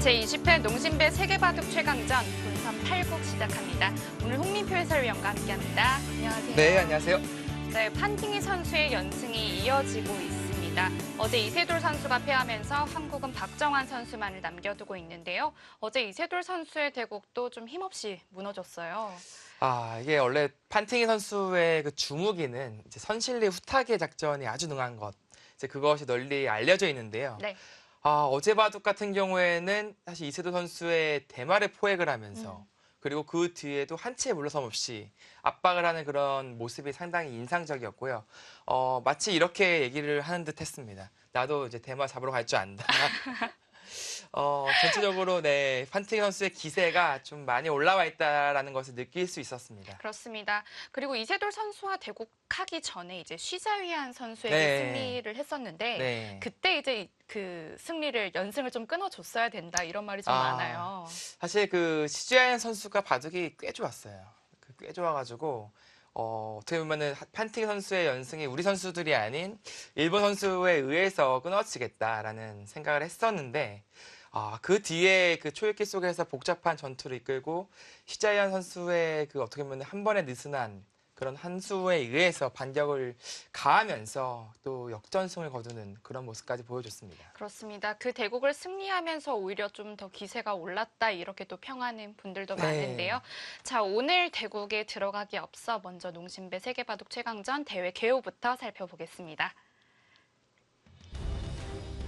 제20회 농심배 세계바둑 최강전 본선 8국 시작합니다. 오늘 홍민표 해설위원과 함께합니다. 안녕하세요. 네, 안녕하세요. 네, 판팅이 선수의 연승이 이어지고 있습니다. 어제 이세돌 선수가 패하면서 한국은 박정환 선수만을 남겨두고 있는데요. 어제 이세돌 선수의 대국도 좀 힘없이 무너졌어요. 이게 원래 판팅이 선수의 그 주무기는 이제 선실리 후타기 작전이 아주 능한 것. 이제 그것이 널리 알려져 있는데요. 네. 어제 바둑 같은 경우에는 사실 이세돌 선수의 대마를 포획을 하면서 그리고 그 뒤에도 한 치의 물러섬 없이 압박을 하는 그런 모습이 상당히 인상적이었고요. 마치 이렇게 얘기를 하는 듯 했습니다. 나도 이제 대마 잡으러 갈 줄 안다. 전체적으로 네, 판팅이 선수의 기세가 좀 많이 올라와 있다라는 것을 느낄 수 있었습니다. 그렇습니다. 그리고 이세돌 선수와 대국하기 전에 이제 쉬자위안 선수에게 네. 승리를 했었는데 네. 그때 이제 그 승리를 연승을 좀 끊어줬어야 된다 이런 말이 좀 많아요. 사실 그 시즈아연 선수가 바둑이 꽤 좋았어요. 꽤 좋아가지고 어떻게 보면은 판팅이 선수의 연승이 우리 선수들이 아닌 일본 선수에 의해서 끊어지겠다라는 생각을 했었는데 그 뒤에 그 초읽기 속에서 복잡한 전투를 이끌고 시자이안 선수의 그 어떻게 보면 한 번에 느슨한 그런 한 수에 의해서 반격을 가하면서 또 역전승을 거두는 그런 모습까지 보여줬습니다. 그렇습니다. 그 대국을 승리하면서 오히려 좀 더 기세가 올랐다 이렇게 또 평하는 분들도 네. 많은데요. 자, 오늘 대국에 들어가기 앞서 먼저 농심배 세계바둑 최강전 대회 개요부터 살펴보겠습니다.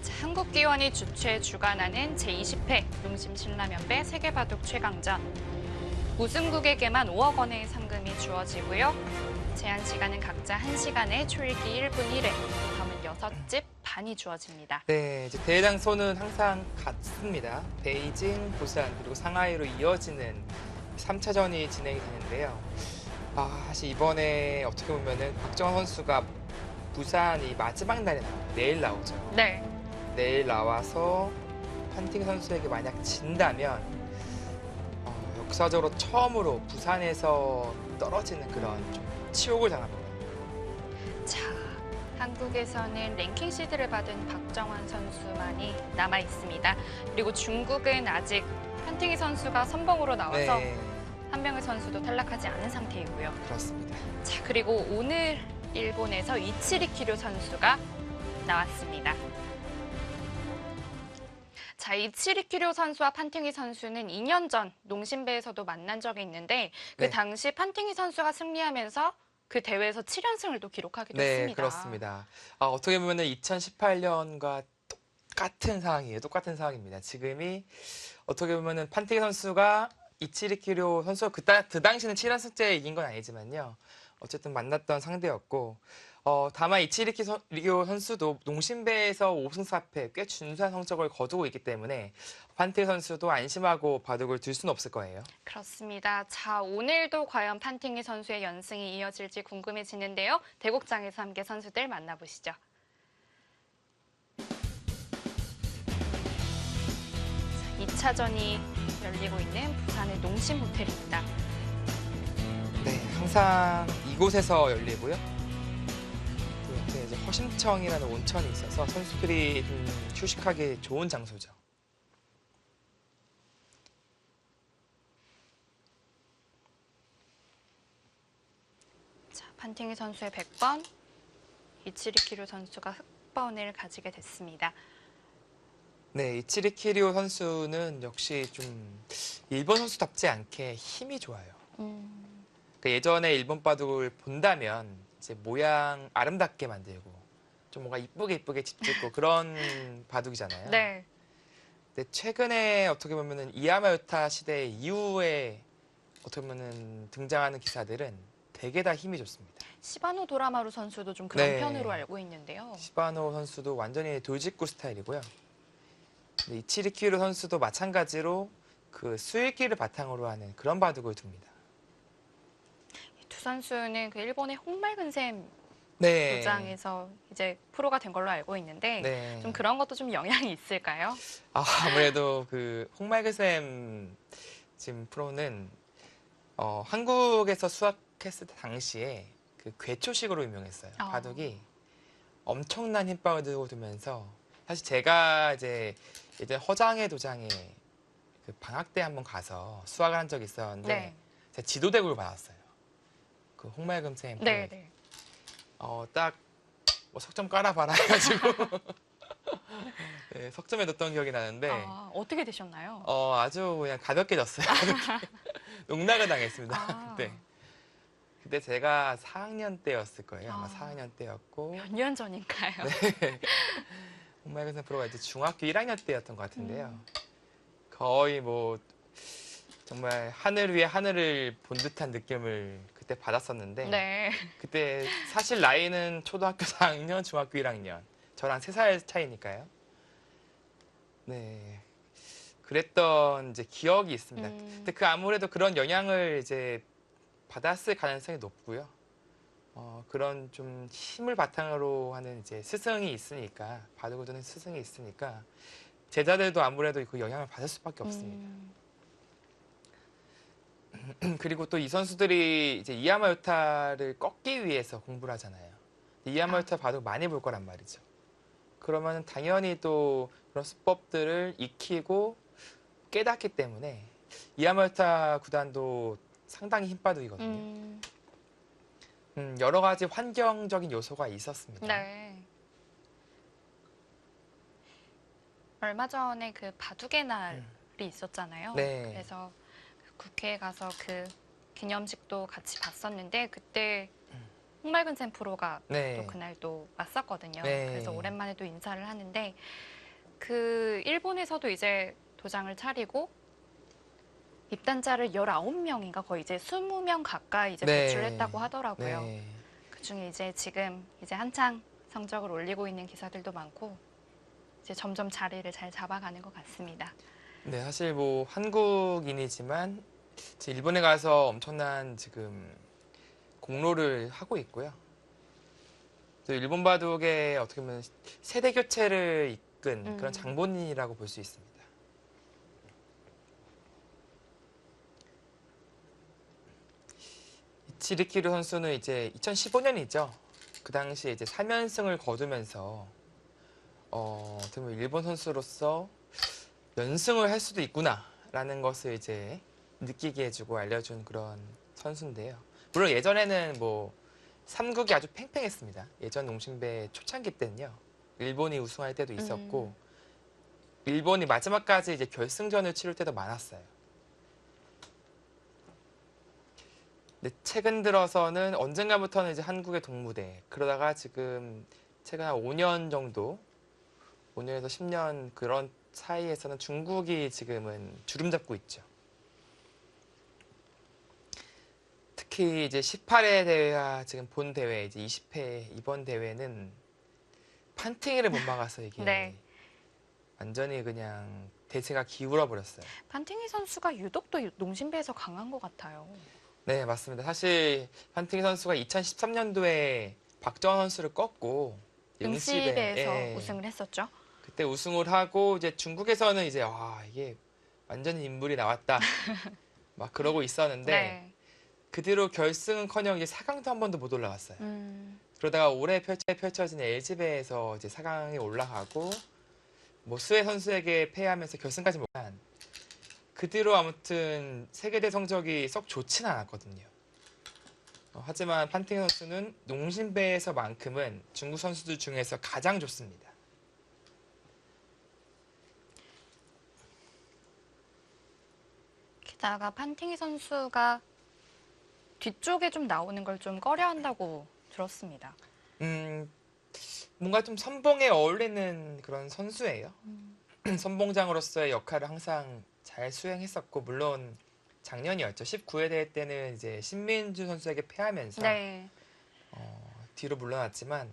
자, 한국기원이 주최-주관하는 제20회 농심 신라면배 세계바둑 최강전. 우승국에게만 5억 원의 상금이 주어지고요. 제한 시간은 각자 1시간에 초읽기 1분 1회, 밤은 6집 반이 주어집니다. 네, 이제 대회 장소는 항상 같습니다. 베이징, 부산, 그리고 상하이로 이어지는 3차전이 진행이 되는데요. 사실 이번에 어떻게 보면은 박정환 선수가 부산이 마지막 날에 나와요. 내일 나오죠. 네. 내일 나와서 판팅 선수에게 만약 진다면 역사적으로 처음으로 부산에서 떨어지는 그런 좀 치욕을 당합니다. 자, 한국에서는 랭킹 시드를 받은 박정환 선수만이 남아 있습니다. 그리고 중국은 아직 판팅이 선수가 선봉으로 나와서 네, 한명희 선수도 탈락하지 않은 상태이고요. 그렇습니다. 자, 그리고 오늘 일본에서 이치리 키류 선수가 나왔습니다. 자, 이치리 키류 선수와 판팅이 선수는 2년 전 농심배에서도 만난 적이 있는데 그 네. 당시 판팅이 선수가 승리하면서 그 대회에서 7연승을 또 기록하기도 네, 했습니다. 그렇습니다. 어떻게 보면 2018년과 똑같은 상황이에요. 똑같은 상황입니다. 지금이 어떻게 보면 판팅이 선수가 이치리 키류 선수가 그 당시는 7연승째 이긴 건 아니지만요. 어쨌든 만났던 상대였고 다만 이치리 키류 선수도 농심배에서 5승 4패 꽤 준수한 성적을 거두고 있기 때문에 판팅이 선수도 안심하고 바둑을 둘 수는 없을 거예요. 그렇습니다. 자, 오늘도 과연 판팅이 선수의 연승이 이어질지 궁금해지는데요. 대국장에서 함께 선수들 만나보시죠. 2차전이 열리고 있는 부산의 농심 호텔입니다. 네, 항상 이곳에서 열리고요. 또 옆에 이제 허심청이라는 온천이 있어서 선수들이 휴식하기 좋은 장소죠. 자, 판팅이 선수의 100번, 이치리 키류 선수가 흑번을 가지게 됐습니다. 네, 이치리 키리오 선수는 역시 좀 일본 선수답지 않게 힘이 좋아요. 그러니까 예전에 일본 바둑을 본다면 이제 모양 아름답게 만들고 좀 뭔가 이쁘게 짚짓고 그런 바둑이잖아요. 네. 근데 최근에 어떻게 보면은 이야마유타 시대 이후에 어떻게 보면은 등장하는 기사들은 되게 다 힘이 좋습니다. 시바노 도라마루 선수도 좀 그런 네. 편으로 알고 있는데요. 시바노 선수도 완전히 돌직구 스타일이고요. 근데 이치리 키루 선수도 마찬가지로 그 수일기를 바탕으로 하는 그런 바둑을 둡니다. 이 두 선수는 그 일본의 홍말근 샘 네. 도장에서 이제 프로가 된 걸로 알고 있는데 네. 좀 그런 것도 좀 영향이 있을까요? 아무래도 그 홍말그샘 지금 프로는 한국에서 수학했을 때 당시에 그 괴초식으로 유명했어요. 바둑이 엄청난 힘빵을 들고 두면서 사실 제가 이제 예전 허장의 도장에 그 방학 때 한번 가서 수학을 한 적이 있었는데 네. 제가 지도대국을 받았어요. 그 홍말금 쌤. 네, 네. 딱 뭐 석점 깔아봐라 해가지고 네, 석점에 넣었던 기억이 나는데 아, 어떻게 되셨나요? 아주 그냥 가볍게 졌어요. 가볍게. 농락을 당했습니다. 아. 그때 제가 4학년 때였을 거예요. 아마 아. 4학년 때였고 몇 년 전인가요? 홍말금 쌤 프로가 이제 중학교 1학년 때였던 것 같은데요. 음. 거의 뭐 정말 하늘 위에 하늘을 본 듯한 느낌을 그때 받았었는데 네. 그때 사실 나이는 초등학교 4학년, 중학교 1학년 저랑 3살 차이니까요. 네, 그랬던 이제 기억이 있습니다. 근데 그 아무래도 그런 영향을 이제 받았을 가능성이 높고요. 그런 좀 힘을 바탕으로 하는 이제 스승이 있으니까 바둑을 두는 스승이 있으니까 제자들도 아무래도 그 영향을 받을 수밖에 없습니다. 그리고 또 이 선수들이 이제 이하마유타를 꺾기 위해서 공부를 하잖아요. 이하마유타 바둑 많이 볼 거란 말이죠. 그러면 당연히 또 그런 수법들을 익히고 깨닫기 때문에 이하마유타 구단도 상당히 힘바둑이거든요. 여러 가지 환경적인 요소가 있었습니다. 네. 얼마 전에 그 바둑의 날이 있었잖아요. 네. 그래서 국회에 가서 그 기념식도 같이 봤었는데 그때 홍말근 쌤 프로가 네. 또 그날 또 왔었거든요. 네. 그래서 오랜만에 또 인사를 하는데 그 일본에서도 이제 도장을 차리고 입단자를 19명인가 거의 이제 20명 가까이 이제 네. 배출했다고 하더라고요. 네. 그중에 이제 지금 이제 한창 성적을 올리고 있는 기사들도 많고 이제 점점 자리를 잘 잡아가는 것 같습니다. 네, 사실 뭐 한국인이지만 일본에 가서 엄청난 지금 공로를 하고 있고요. 또 일본 바둑의 어떻게 보면 세대 교체를 이끈 그런 장본인이라고 볼 수 있습니다. 이치리키루 선수는 이제 2015년이죠. 그 당시에 이제 3연승을 거두면서 어떻게 보면 일본 선수로서 연승을 할 수도 있구나라는 것을 이제 느끼게 해주고 알려준 그런 선수인데요. 물론 예전에는 뭐 3국이 아주 팽팽했습니다. 예전 농심배 초창기 때는요. 일본이 우승할 때도 있었고 일본이 마지막까지 이제 결승전을 치를 때도 많았어요. 근데 최근 들어서는 언젠가부터는 이제 한국의 동무대 그러다가 지금 최근 한 5년 정도 5년에서 10년 그런 사이에서는 중국이 지금은 주름 잡고 있죠. 특히 이제 18회 대회와 지금 본 대회 이제 20회 이번 대회는 판팅이를 못 막아서 이게 네. 완전히 그냥 대세가 기울어 버렸어요. 판팅이 선수가 유독 또 농심배에서 강한 것 같아요. 네, 맞습니다. 사실 판팅이 선수가 2013년도에 박정환 선수를 꺾고 응시배에서 예, 우승을 했었죠. 그때 우승을 하고 이제 중국에서는 이제 이게 완전히 인물이 나왔다 막 그러고 있었는데 네. 그 뒤로 결승은커녕 이제 4강도 한 번도 못 올라갔어요. 그러다가 올해 펼쳐진 LG배에서 이제 4강에 올라가고 뭐 수혜 선수에게 패하면서 결승까지 못 간. 그 뒤로 아무튼 세계대 성적이 썩 좋진 않았거든요. 하지만 판팅 선수는 농심배에서만큼은 중국 선수들 중에서 가장 좋습니다. 게다가 판팅이 선수가 뒤쪽에 좀 나오는 걸 좀 꺼려한다고 들었습니다. 뭔가 좀 선봉에 어울리는 그런 선수예요. 선봉장으로서의 역할을 항상 잘 수행했었고 물론 작년이었죠. 19회 대회 때는 이제 신민주 선수에게 패하면서 네. 뒤로 물러났지만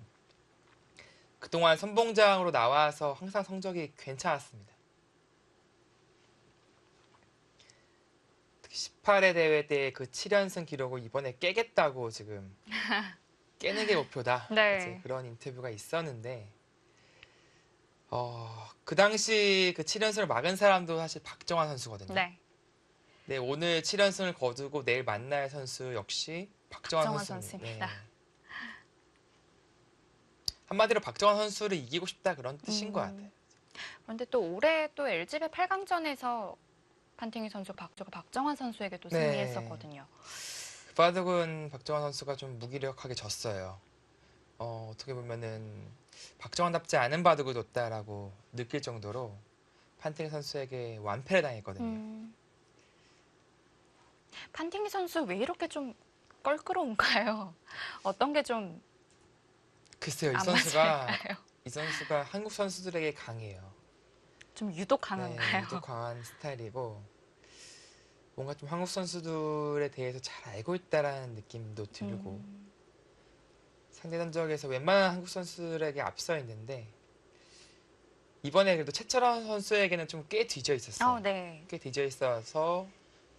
그동안 선봉장으로 나와서 항상 성적이 괜찮았습니다. 특히 18회 대회 때 그 7연승 기록을 이번에 깨겠다고 지금 깨는 게 목표다. 네. 이제 그런 인터뷰가 있었는데 그 당시 그 7연승을 막은 사람도 사실 박정환 선수거든요. 네. 네, 오늘 7연승을 거두고 내일 만날 선수 역시 박정환 선수입니다. 네. 한마디로 박정환 선수를 이기고 싶다 그런 뜻인 것 같아요. 그런데 또 올해 또 LG배 8강전에서 판팅이 선수 박정환 선수에게도 네. 승리했었거든요. 그 바둑은 박정환 선수가 좀 무기력하게 졌어요. 어떻게 보면은 박정환답지 않은 바둑을 뒀다라고 느낄 정도로 판팅 선수에게 완패를 당했거든요. 판팅이 선수 왜 이렇게 좀 껄끄러운가요? 어떤 게 좀 글쎄요, 안 맞을까요? 이 선수가 한국 선수들에게 강해요. 좀 유독 네, 강한가요? 유독 강한 스타일이고 뭔가 좀 한국 선수들에 대해서 잘 알고 있다라는 느낌도 들고 상대 전적에서 웬만한 한국 선수들에게 앞서 있는데 이번에 그래도 최철원 선수에게는 좀 꽤 뒤져 있었어요. 네. 꽤 뒤져 있어서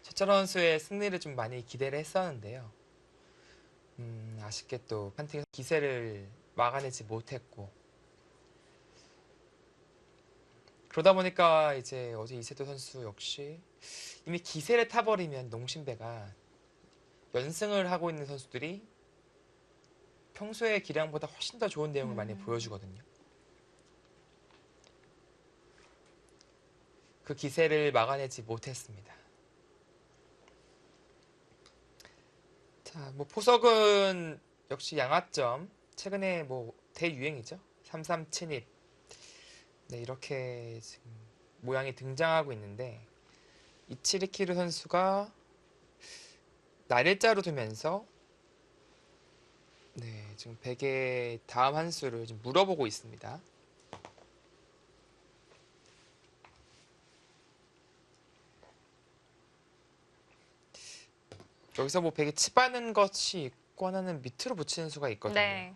최철원 선수의 승리를 좀 많이 기대를 했었는데요. 아쉽게 또 판팅 기세를 막아내지 못했고 그러다 보니까 이제 어제 이세도 선수 역시 이미 기세를 타버리면 농심배가 연승을 하고 있는 선수들이 평소의 기량보다 훨씬 더 좋은 내용을 많이 보여주거든요. 그 기세를 막아내지 못했습니다. 자, 뭐 포석은 역시 양화점 최근에 뭐 대유행이죠. 3-3 침입. 네, 이렇게 지금 모양이 등장하고 있는데 이치리키르 선수가 날일자로 두면서 네, 지금 백의 다음 한 수를 좀 물어보고 있습니다. 여기서 뭐 백이 치바는 것이 있고 하나는 밑으로 붙이는 수가 있거든요. 네.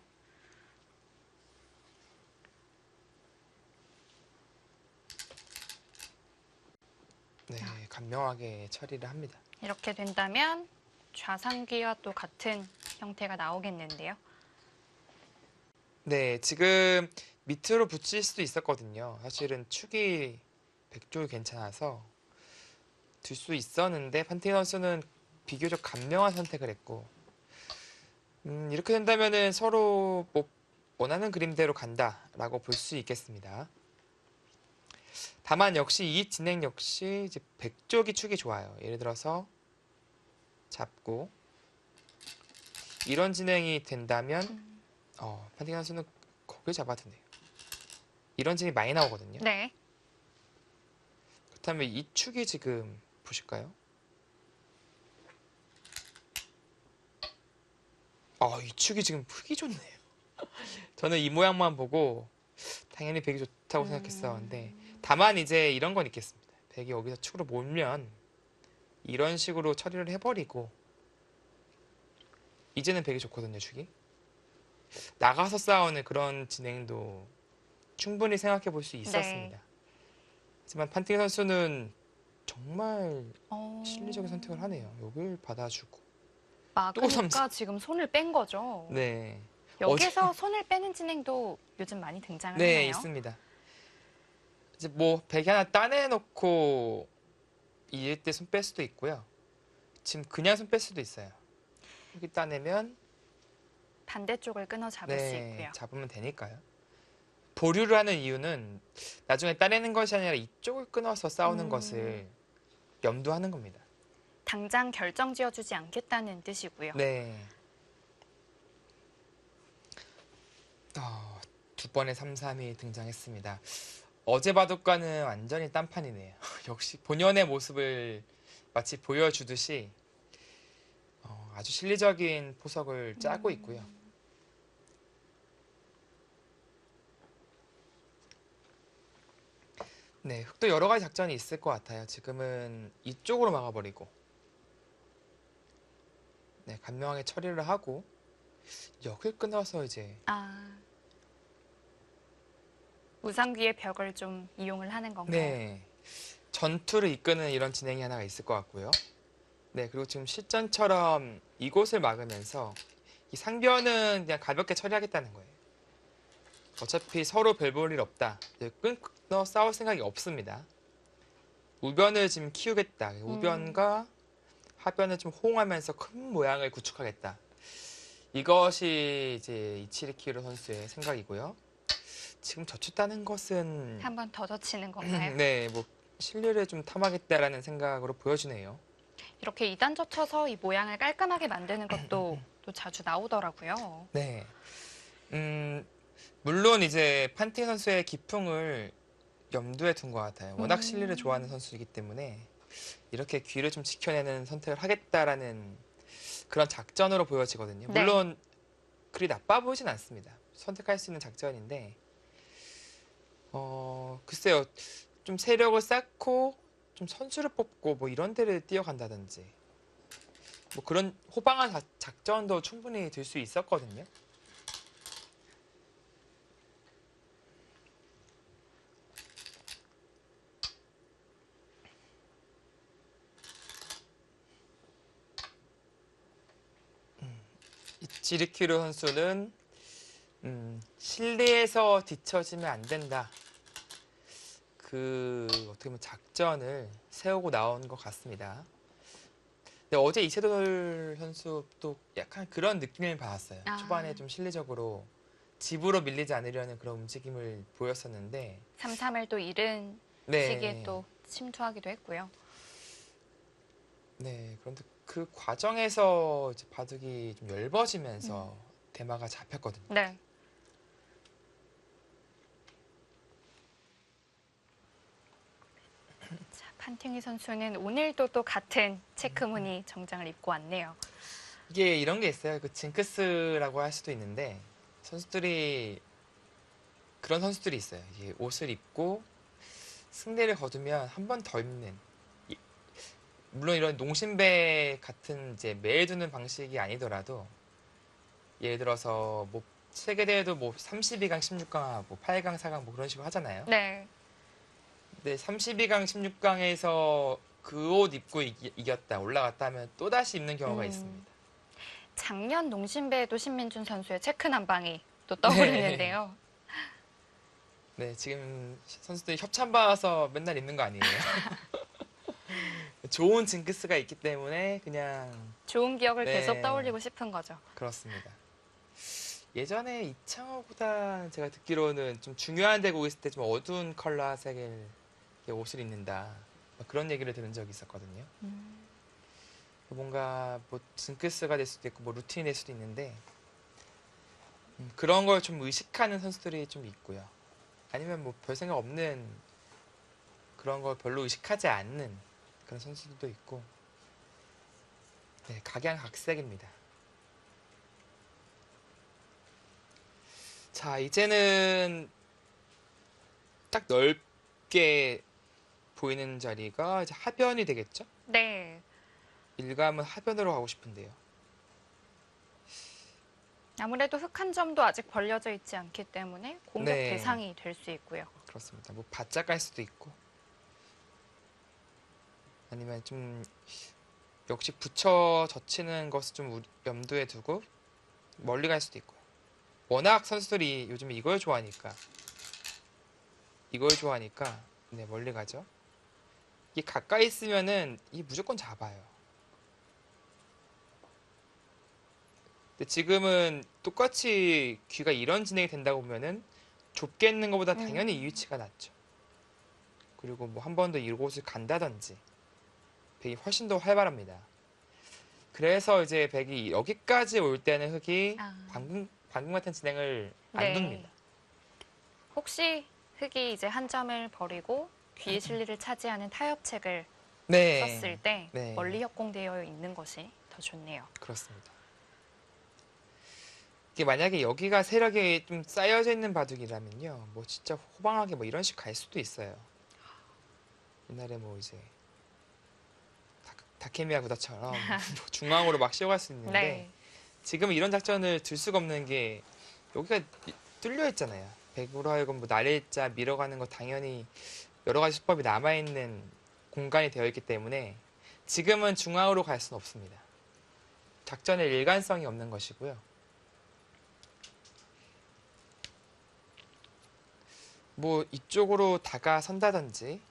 네, 간명하게 처리를 합니다. 이렇게 된다면 좌상귀와 또 같은 형태가 나오겠는데요. 네, 지금 밑으로 붙일 수도 있었거든요. 사실은 축이 백쪽이 괜찮아서 둘 수 있었는데 판팅 선수는 비교적 간명한 선택을 했고 이렇게 된다면은 서로 뭐 원하는 그림대로 간다라고 볼 수 있겠습니다. 다만 역시 이 진행 역시 이제 백쪽이 축이 좋아요. 예를 들어서 잡고 이런 진행이 된다면 판팅 선수는 거길 잡아두네요. 이런 진행이 많이 나오거든요. 네. 그렇다면 이 축이 지금 보실까요? 이 축이 지금 흙이 좋네요. 저는 이 모양만 보고 당연히 백이 좋다고 생각했었는데 다만 이제 이런 건 있겠습니다. 백이 여기서 축으로 몰면 이런 식으로 처리를 해버리고 이제는 백이 좋거든요, 축이. 나가서 싸우는 그런 진행도 충분히 생각해 볼 수 있었습니다. 네. 하지만 판팅 선수는 정말 실리적인 선택을 하네요. 여길 받아주고. 또 막으니까 삼성. 지금 손을 뺀 거죠. 네. 여기서 손을 빼는 진행도 요즘 많이 등장을 네, 하네요. 있습니다. 이제 뭐 백이 하나 따내놓고 이을 때 손 뺄 수도 있고요. 지금 그냥 손 뺄 수도 있어요. 여기 따내면 반대쪽을 끊어 잡을 수 있고요. 잡으면 되니까요. 보류를 하는 이유는 나중에 따내는 것이 아니라 이쪽을 끊어서 싸우는 것을 염두하는 겁니다. 당장 결정 지어주지 않겠다는 뜻이고요. 네. 두 번의 3-3이 등장했습니다. 어제 바둑과는 완전히 딴판이네요. 역시 본연의 모습을 마치 보여주듯이 아주 실리적인 포석을 짜고 있고요. 네, 흑도 여러 가지 작전이 있을 것 같아요. 지금은 이쪽으로 막아버리고 네, 간명하게 처리를 하고 여길 끊어서 이제 우상귀의 벽을 좀 이용을 하는 건가요? 네, 전투를 이끄는 이런 진행이 하나가 있을 것 같고요. 네, 그리고 지금 실전처럼 이곳을 막으면서 이 상변은 그냥 가볍게 처리하겠다는 거예요. 어차피 서로 별 볼 일 없다. 끊어 싸울 생각이 없습니다. 우변을 지금 키우겠다. 우변과 하변을 좀 호응하면서 큰 모양을 구축하겠다. 이것이 이제 이치리키로 선수의 생각이고요. 지금 젖혔다는 것은 한 번 더 젖히는 건가요? 네, 뭐 실리를 좀 탐하겠다라는 생각으로 보여지네요. 이렇게 2단 젖혀서 이 모양을 깔끔하게 만드는 것도 또 자주 나오더라고요. 네. 물론 이제 판팅 선수의 기풍을 염두에 둔 것 같아요. 워낙 실리를 좋아하는 선수이기 때문에 이렇게 귀를 좀 지켜내는 선택을 하겠다라는 그런 작전으로 보여지거든요. 네. 물론 그리 나빠 보이진 않습니다. 선택할 수 있는 작전인데, 글쎄요. 좀 세력을 쌓고 좀 선수를 뽑고 뭐 이런 데를 뛰어간다든지 뭐 그런 호방한 작전도 충분히 들 수 있었거든요. 이치르키루 선수는 실리에서 뒤처지면 안 된다. 그 어떻게 보면 작전을 세우고 나온 것 같습니다. 근데 어제 이세돌 선수도 약간 그런 느낌을 받았어요. 아. 초반에 좀 실리적으로 집으로 밀리지 않으려는 그런 움직임을 보였었는데 3-3을 또 잃은 네. 시기에 또 침투하기도 했고요. 네, 그런데 그 과정에서 이제 바둑이 좀 엷어지면서 대마가 잡혔거든요. 네. 자, 판팅이 선수는 오늘도 또 같은 체크 무늬 정장을 입고 왔네요. 이게 이런 게 있어요. 그 징크스라고 할 수도 있는데 선수들이 그런 선수들이 있어요. 이게 옷을 입고 승리를 거두면 한 번 더 입는. 물론 이런 농심배 같은 이제 매일 두는 방식이 아니더라도 예를 들어서 뭐 세계대회도 뭐 32강, 16강, 뭐 8강, 4강 뭐 그런 식으로 하잖아요. 네. 근데 32강, 16강에서 그 옷 입고 이겼다, 올라갔다 하면 또다시 입는 경우가 있습니다. 작년 농심배에도 신민준 선수의 체크 난방이 또 떠오르는데요. 네, 지금 선수들이 협찬받아서 맨날 입는 거 아니에요. 좋은 징크스가 있기 때문에 그냥 좋은 기억을 네. 계속 떠올리고 싶은 거죠. 그렇습니다. 예전에 이창호 구단 제가 듣기로는 좀 중요한 대국 있을 때 좀 어두운 컬러 색의 옷을 입는다. 그런 얘기를 들은 적이 있었거든요. 뭔가 뭐 징크스가 될 수도 있고 뭐 루틴이 될 수도 있는데 그런 걸 좀 의식하는 선수들이 좀 있고요. 아니면 뭐 별 생각 없는 그런 걸 별로 의식하지 않는 그런 선수들도 있고 네, 각양각색입니다. 자, 이제는 딱 넓게 보이는 자리가 이제 하변이 되겠죠? 네. 일감은 하변으로 가고 싶은데요. 아무래도 흙한 점도 아직 벌려져 있지 않기 때문에 공격 네. 대상이 될 수 있고요. 그렇습니다. 뭐 바짝 갈 수도 있고 아니면 좀 역시 붙여 젖히는 것을 좀 염두에 두고 멀리 갈 수도 있고요. 워낙 선수들이 요즘에 이걸 좋아하니까 네, 멀리 가죠. 이게 가까이 있으면은 이게 무조건 잡아요. 근데 지금은 똑같이 귀가 이런 진행이 된다고 보면은 좁게 있는 것보다 당연히 이 위치가 낫죠. 그리고 뭐 한 번 더 이곳을 간다든지 백이 훨씬 더 활발합니다. 그래서 이제 백이 여기까지 올 때는 흑이 방금 같은 진행을 안 네. 둡니다. 혹시 흑이 이제 한 점을 버리고 귀의 실리를 차지하는 타협책을 네. 썼을 때 네. 멀리 협공되어 있는 것이 더 좋네요. 그렇습니다. 이게 만약에 여기가 세력이 좀 쌓여져 있는 바둑이라면요, 뭐 진짜 호방하게 뭐 이런 식 갈 수도 있어요. 옛날에 뭐 이제 다케미야 구다처럼 뭐 중앙으로 막 씌워갈 수 있는데 네. 지금 이런 작전을 들 수가 없는 게 여기가 뚫려 있잖아요. 백으로 하여금 뭐 날일자 밀어가는 거 당연히 여러 가지 수법이 남아 있는 공간이 되어 있기 때문에 지금은 중앙으로 갈 수는 없습니다. 작전의 일관성이 없는 것이고요. 뭐 이쪽으로 다가선다든지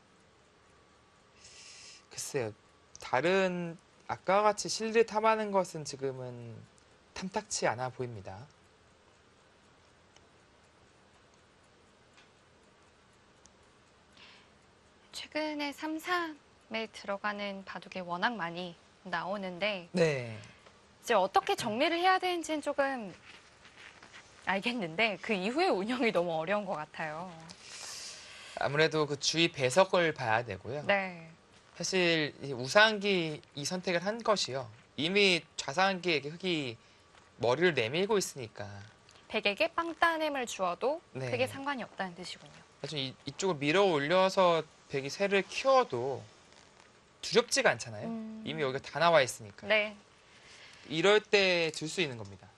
글쎄요. 다른 아까와 같이 실리를 탐하는 것은 지금은 탐탁치 않아 보입니다. 최근에 3, 3에 들어가는 바둑이 워낙 많이 나오는데 네. 이제 어떻게 정리를 해야 되는지는 조금 알겠는데 그 이후의 운영이 너무 어려운 것 같아요. 아무래도 그 주위 배석을 봐야 되고요. 네. 사실 이 우상기 이 선택을 한 것이요. 이미 좌상기에게 흙이 머리를 내밀고 있으니까 백에게 빵따냄을 주어도 네. 크게 상관이 없다는 뜻이군요. 사실 이쪽을 밀어 올려서 백이 새를 키워도 두렵지가 않잖아요. 이미 여기가 다 나와 있으니까. 네. 이럴 때 줄 수 있는 겁니다.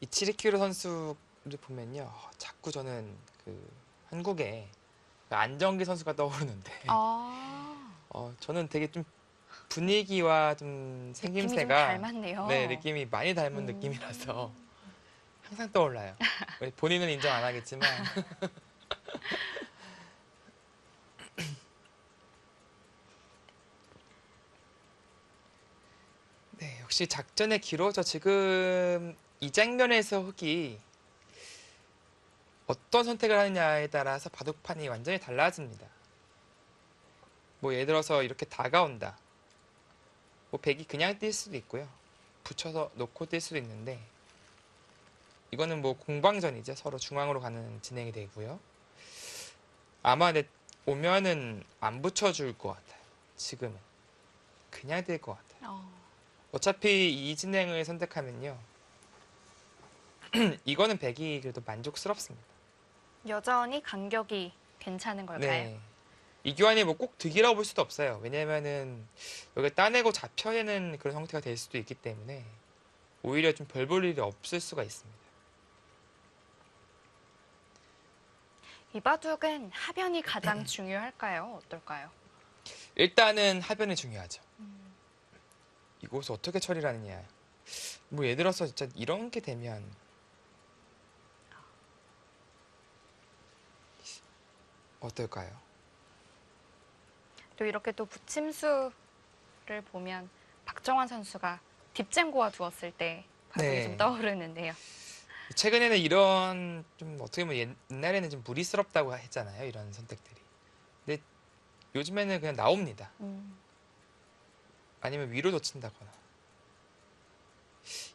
이 치리키로 선수를 보면요. 자꾸 저는 그 한국에 그 안정기 선수가 떠오르는데 아, 저는 되게 좀 분위기와 좀 느낌이 좀 생김새가 닮았네요. 네, 느낌이 많이 닮은 느낌이라서 항상 떠올라요. 본인은 인정 안 하겠지만 네, 역시 작전의 기로 저 지금 이 장면에서 흑이 어떤 선택을 하느냐에 따라서 바둑판이 완전히 달라집니다. 뭐 예를 들어서 이렇게 다가온다. 뭐 백이 그냥 뛸 수도 있고요. 붙여서 놓고 뛸 수도 있는데 이거는 뭐 공방전이죠. 서로 중앙으로 가는 진행이 되고요. 아마 오면은 안 붙여줄 것 같아요. 지금은 그냥 뛸 것 같아요. 어차피 이 진행을 선택하면요. 이거는 백이 그래도 만족스럽습니다. 여전히 간격이 괜찮은 걸까요? 네. 이 교환이 뭐 꼭 득이라고 볼 수도 없어요. 왜냐면은 여기 따내고 잡혀내는 그런 형태가 될 수도 있기 때문에 오히려 좀 별 볼 일이 없을 수가 있습니다. 이 바둑은 하변이 가장 중요할까요? 어떨까요? 일단은 하변이 중요하죠. 이곳을 어떻게 처리를 하느냐. 뭐 예를 들어서 진짜 이런 게 되면 어떨까요? 또 이렇게 또 부침수를 보면 박정환 선수가 딥쟁고와 두었을 때 바둑이 네. 좀 떠오르는데요. 최근에는 이런 좀 어떻게 보면 옛날에는 좀 무리스럽다고 했잖아요. 이런 선택들이. 근데 요즘에는 그냥 나옵니다. 아니면 위로 젖힌다거나.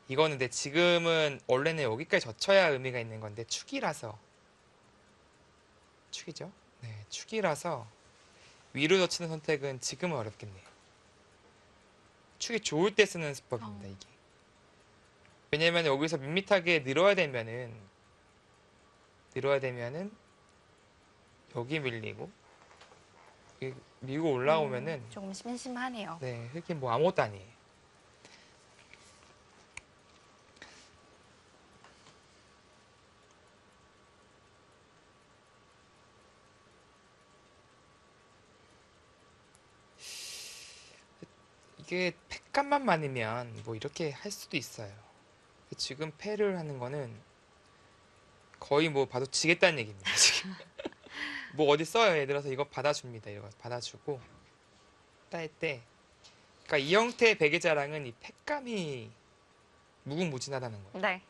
이거는 근데 지금은 원래는 여기까지 젖혀야 의미가 있는 건데 축이라서 축이죠? 네, 축이라서 위로 젖히는 선택은 지금은 어렵겠네요. 축이 좋을 때 쓰는 수법입니다, 이게. 왜냐면 여기서 밋밋하게 늘어야 되면은 여기 밀리고 여기 밀고 올라오면은 조금 심심하네요. 네, 흙이 뭐 아무것도 아니에요. 이게 팩감만 많으면 뭐 이렇게 할 수도 있어요. 지금 패를 하는 거는 거의 뭐 봐도 지겠다는 얘기입니다, 지금. 뭐 어디 써요. 예를 들어서 이거 받아줍니다. 이거 받아주고 딸 때. 그러니까 이 형태의 백의 자랑은 이 팩감이 무궁무진하다는 거예요. 네.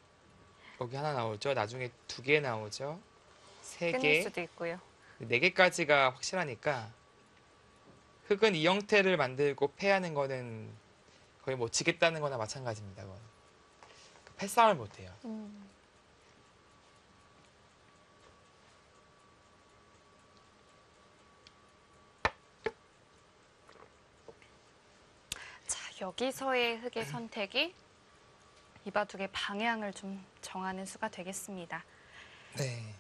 여기 하나 나오죠. 나중에 2개 나오죠. 끊을 3개, 수도 있고요. 4개까지가 확실하니까 흙은 이 형태를 만들고 패하는 거는 거의 뭐 지겠다는 거나 마찬가지입니다. 그건. 패싸움을 못해요. 자, 여기서의 흙의 선택이 이 바둑의 방향을 좀 정하는 수가 되겠습니다. 네.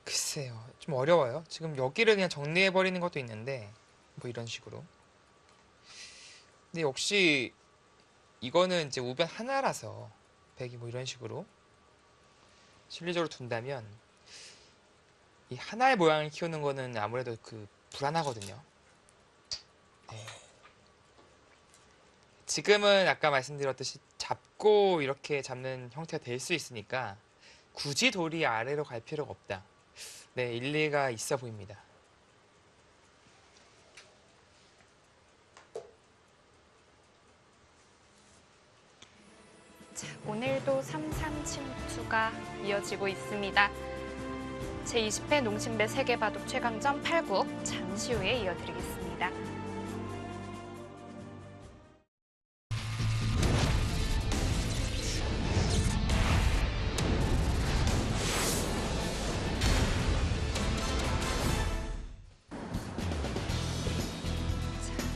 글쎄요. 좀 어려워요. 지금 여기를 그냥 정리해버리는 것도 있는데 뭐 이런 식으로. 근데 역시 이거는 이제 우변 하나라서 백이 뭐 이런 식으로 실리적으로 둔다면 이 하나의 모양을 키우는 거는 아무래도 그 불안하거든요. 네. 지금은 아까 말씀드렸듯이 잡고 이렇게 잡는 형태가 될 수 있으니까 굳이 돌이 아래로 갈 필요가 없다. 네, 일리가 있어 보입니다. 자, 오늘도 3-3 침투가 이어지고 있습니다. 제20회 농심배 세계바둑 최강전 8국 잠시 후에 이어드리겠습니다.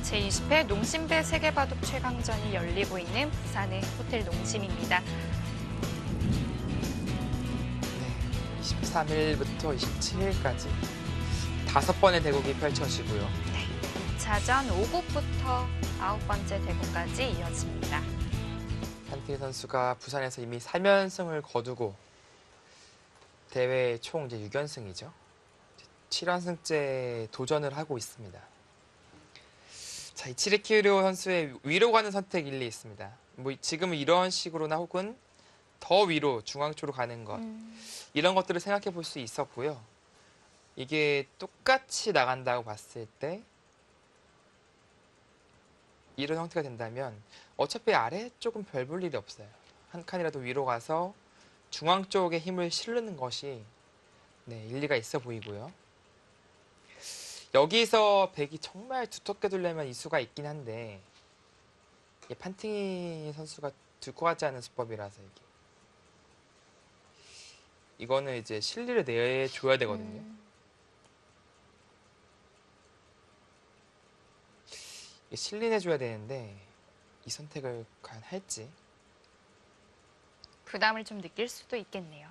제20회 농심배 세계바둑 최강전이 열리고 있는 부산의 호텔 농심입니다. 네, 23일부터 27일까지 5번의 대국이 펼쳐지고요. 자전 5국부터 9번째 대국까지 이어집니다. 판티 선수가 부산에서 이미 3연승을 거두고 대회 총 이제 6연승이죠. 7연승째 도전을 하고 있습니다. 자, 이 치리키료 선수의 위로 가는 선택 일리 있습니다. 뭐 지금은 이런 식으로나 혹은 더 위로 중앙 쪽으로 가는 것 이런 것들을 생각해 볼 수 있었고요. 이게 똑같이 나간다고 봤을 때 이런 형태가 된다면 어차피 아래쪽은 별 볼 일이 없어요. 한 칸이라도 위로 가서 중앙 쪽에 힘을 실르는 것이 네, 일리가 있어 보이고요. 여기서 백이 정말 두텁게 두려면 이수가 있긴 한데 판팅이 선수가 들고 가지 않은 수법이라서 이거는 이제 실리를 내줘야 되거든요. 실리 내줘야 되는데 이 선택을 과연 할지. 부담을 좀 느낄 수도 있겠네요.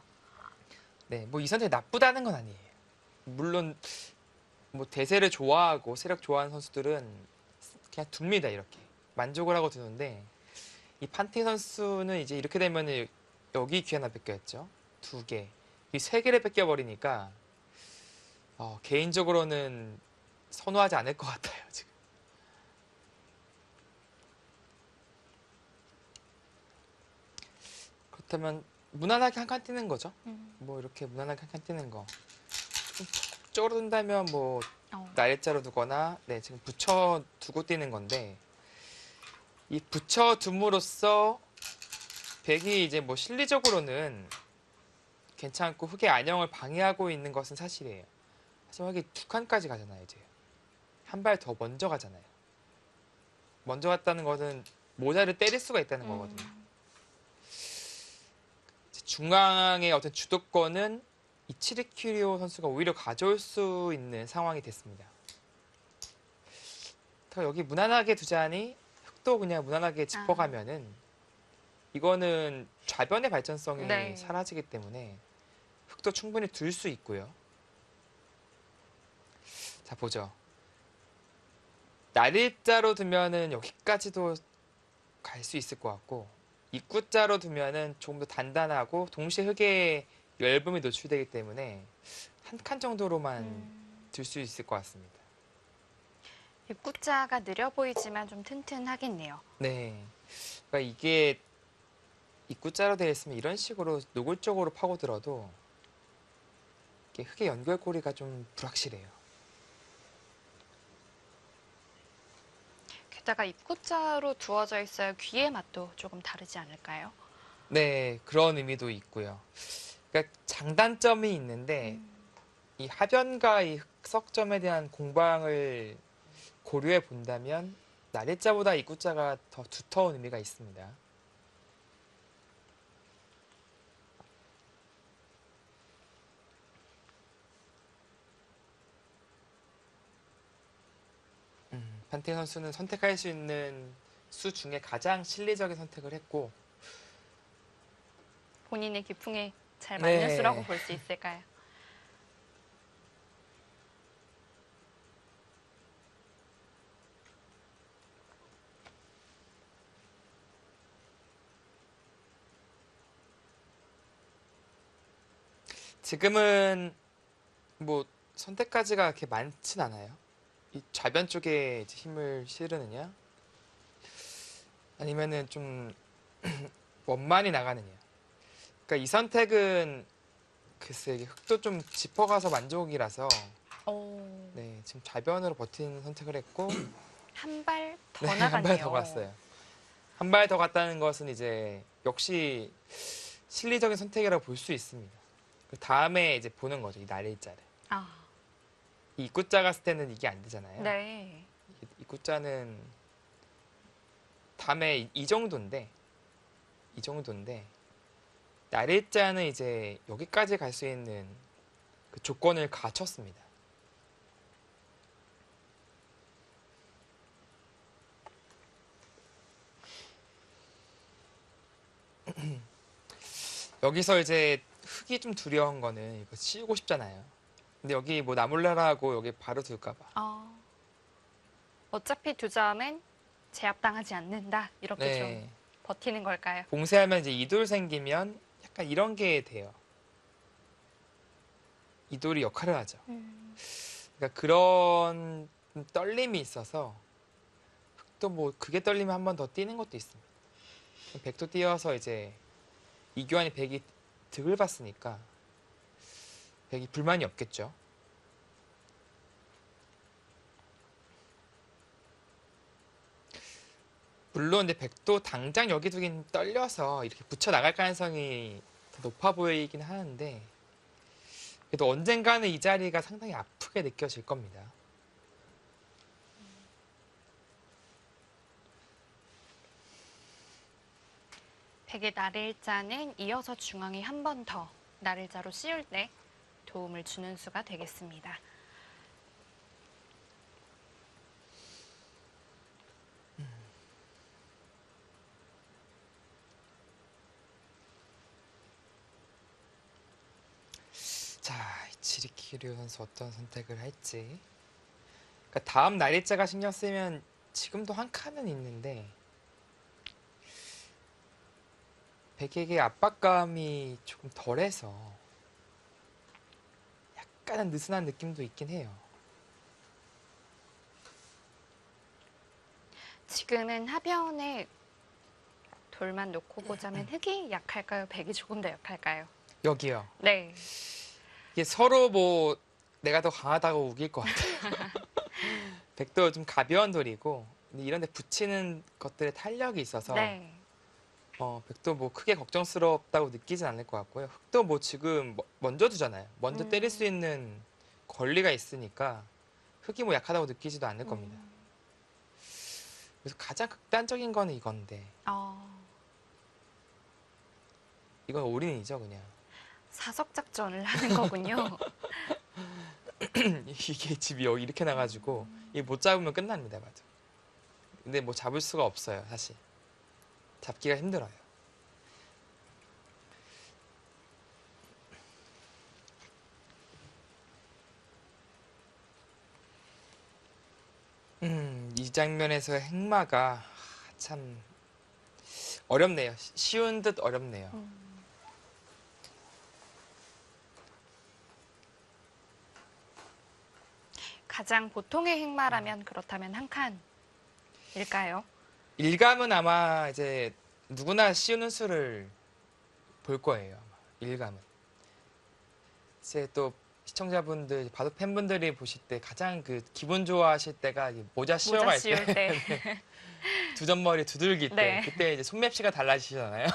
네, 뭐 이 선택이 나쁘다는 건 아니에요. 물론 뭐 대세를 좋아하고 세력 좋아하는 선수들은 그냥 둡니다. 이렇게 만족을 하고 두는데 이 판팅 선수는 이제 이렇게 되면 여기 귀 하나 뺏겼죠. 2개, 이 3개를 뺏겨버리니까 개인적으로는 선호하지 않을 것 같아요. 지금. 그렇다면 무난하게 한 칸 뛰는 거죠. 뭐 이렇게 무난하게 한 칸 뛰는 거. 쪽으로 둔다면 뭐 날짜로 두거나 네, 지금 붙여 두고 뛰는 건데 이 붙여 둠으로써 백이 이제 뭐 실리적으로는 괜찮고 흑의 안영을 방해하고 있는 것은 사실이에요. 하지만 흑이 2칸까지 가잖아요. 이제 한 발 더 먼저 가잖아요. 먼저 갔다는 것은 모자를 때릴 수가 있다는 거거든요. 중앙의 어떤 주도권은 이 치리키리오 선수가 오히려 가져올 수 있는 상황이 됐습니다. 여기 무난하게 두자니 흑도 그냥 무난하게 짚어가면은 이거는 좌변의 발전성이 네. 사라지기 때문에 흑도 충분히 둘 수 있고요. 자, 보죠. 날일자로 두면은 여기까지도 갈 수 있을 것 같고 입구자로 두면은 조금 더 단단하고 동시에 흑의 열분이 노출되기 때문에 한 칸 정도로만 들 수 있을 것 같습니다. 입구자가 느려 보이지만 좀 튼튼하겠네요. 네, 그러니까 이게 입구자로 되어 있으면 이런 식으로 노골적으로 파고들어도 이게 흑의 연결고리가 좀 불확실해요. 게다가 입구자로 두어져 있어야 귀의 맛도 조금 다르지 않을까요? 네, 그런 의미도 있고요. 그러니까 장단점이 있는데 이 하변과 이 흑석점에 대한 공방을 고려해 본다면 날일자보다 입구자가 더 두터운 의미가 있습니다. 판팅 선수는 선택할 수 있는 수 중에 가장 실리적인 선택을 했고 본인의 기풍에 잘 맞는 네. 수라고 볼 수 있을까요? 지금은 뭐 선택까지가 그렇게 많진 않아요. 이 좌변 쪽에 이제 힘을 실으느냐 아니면은 좀 원만히 나가느냐. 그러니까 이 선택은 글쎄 이게 흙도 좀 짚어가서 만족이라서 오, 네, 지금 좌변으로 버티는 선택을 했고 한 발 더 네, 한 나갔네요. 발 더 갔어요. 한 발 더 갔다는 것은 이제 역시 실리적인 선택이라고 볼 수 있습니다. 그 다음에 이제 보는 거죠, 이 날일자를. 아, 이 입구자 갔을 때는 이게 안 되잖아요. 네. 입구자는 다음에 이 정도인데 날일자는 이제 여기까지 갈 수 있는 그 조건을 갖췄습니다. 여기서 이제 흙이 좀 두려운 거는 이거 씌우고 싶잖아요. 근데 여기 뭐 나몰라라고 여기 바로 둘까 봐. 어차피 두 점은 제압당하지 않는다. 이렇게 네. 좀 버티는 걸까요? 봉쇄하면 이제 이돌 생기면 약간 이런 게 돼요. 이돌이 역할을 하죠. 그러니까 그런 떨림이 있어서 흙도 뭐 그게 떨리면 한 번 더 뛰는 것도 있습니다. 백도 뛰어서 이제 이교환이 백이 득을 봤으니까 백이 불만이 없겠죠. 물론 근데 백도 당장 여기 두긴 떨려서 이렇게 붙여 나갈 가능성이 더 높아 보이긴 하는데 그래도 언젠가는 이 자리가 상당히 아프게 느껴질 겁니다. 백의 날일자는 이어서 중앙에 한 번 더 날일자로 씌울 때 도움을 주는 수가 되겠습니다. 자, 지리키류 선수 어떤 선택을 할지. 그러니까 다음 날일자가 신경 쓰이면 지금도 한 칸은 있는데 백에게 압박감이 조금 덜해서 약간은 느슨한 느낌도 있긴 해요. 지금은 하변에 돌만 놓고 보자면 흙이 약할까요? 백이 조금 더 약할까요? 여기요. 네. 이게 서로 뭐 내가 더 강하다고 우길 것 같아요. 백도 좀 가벼운 돌이고 근데 이런 데 붙이는 것들에 탄력이 있어서 네. 백도 뭐 크게 걱정스럽다고 느끼진 않을 것 같고요. 흑도 뭐 지금 먼저 두잖아요. 먼저 때릴 수 있는 권리가 있으니까 흑이 뭐 약하다고 느끼지도 않을 겁니다. 그래서 가장 극단적인 거는 이건데 이건 올인이죠 그냥. 사석 작전을 하는 거군요. 이게 집이 여기 이렇게 나가지고 이게 못 잡으면 끝납니다. 맞아. 근데 뭐 잡을 수가 없어요 사실. 잡기가 힘들어요. 이 장면에서의 행마가 참 어렵네요. 쉬운 듯 어렵네요. 가장 보통의 행마라면 그렇다면 한 칸일까요? 일감은 아마 이제 누구나 씌우는 수를 볼 거예요. 아마. 일감은. 이제 또 시청자분들, 바둑 팬분들이 보실 때 가장 그 기분 좋아하실 때가 이 모자 씌워갈 씌울 때, 때. 두 점머리 두들길 때, 네. 그때 이제 손맵시가 달라지잖아요.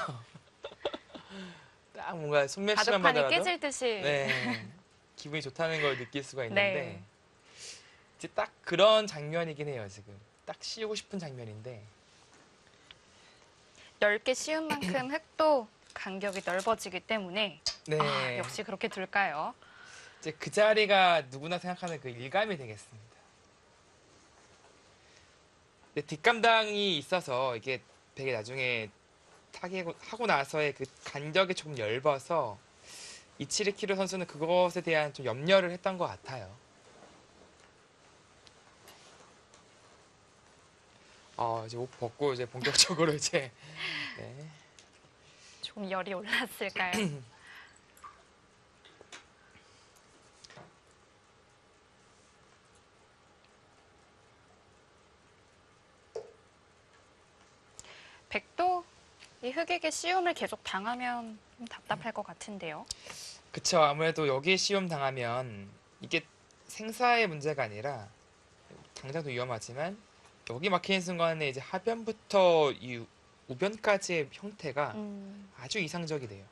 딱 뭔가 손맵시만 바둑판이 받아도 깨질 듯이. 네, 기분이 좋다는 걸 느낄 수가 있는데 네. 이제 딱 그런 장면이긴 해요. 지금 딱 씌우고 싶은 장면인데 넓게 씌운 만큼 흙도 간격이 넓어지기 때문에 네. 역시 그렇게 둘까요? 이제 그 자리가 누구나 생각하는 그 일감이 되겠습니다. 근데 뒷감당이 있어서 이게 되게 나중에 타격하고 나서의 그 간격이 조금 얇아서 이치리키로 선수는 그것에 대한 좀 염려를 했던 것 같아요. 이제 옷 벗고 이제 본격적으로 이제 네. 조금 열이 올랐을까요? 백도 이 흙에게 씌움을 계속 당하면 좀 답답할 것 같은데요. 그쵸. 아무래도 여기에 시험 당하면 이게 생사의 문제가 아니라 당장도 위험하지만 여기 막히는 순간에 이제 하변부터 이 우변까지의 형태가 음, 아주 이상적이 돼요.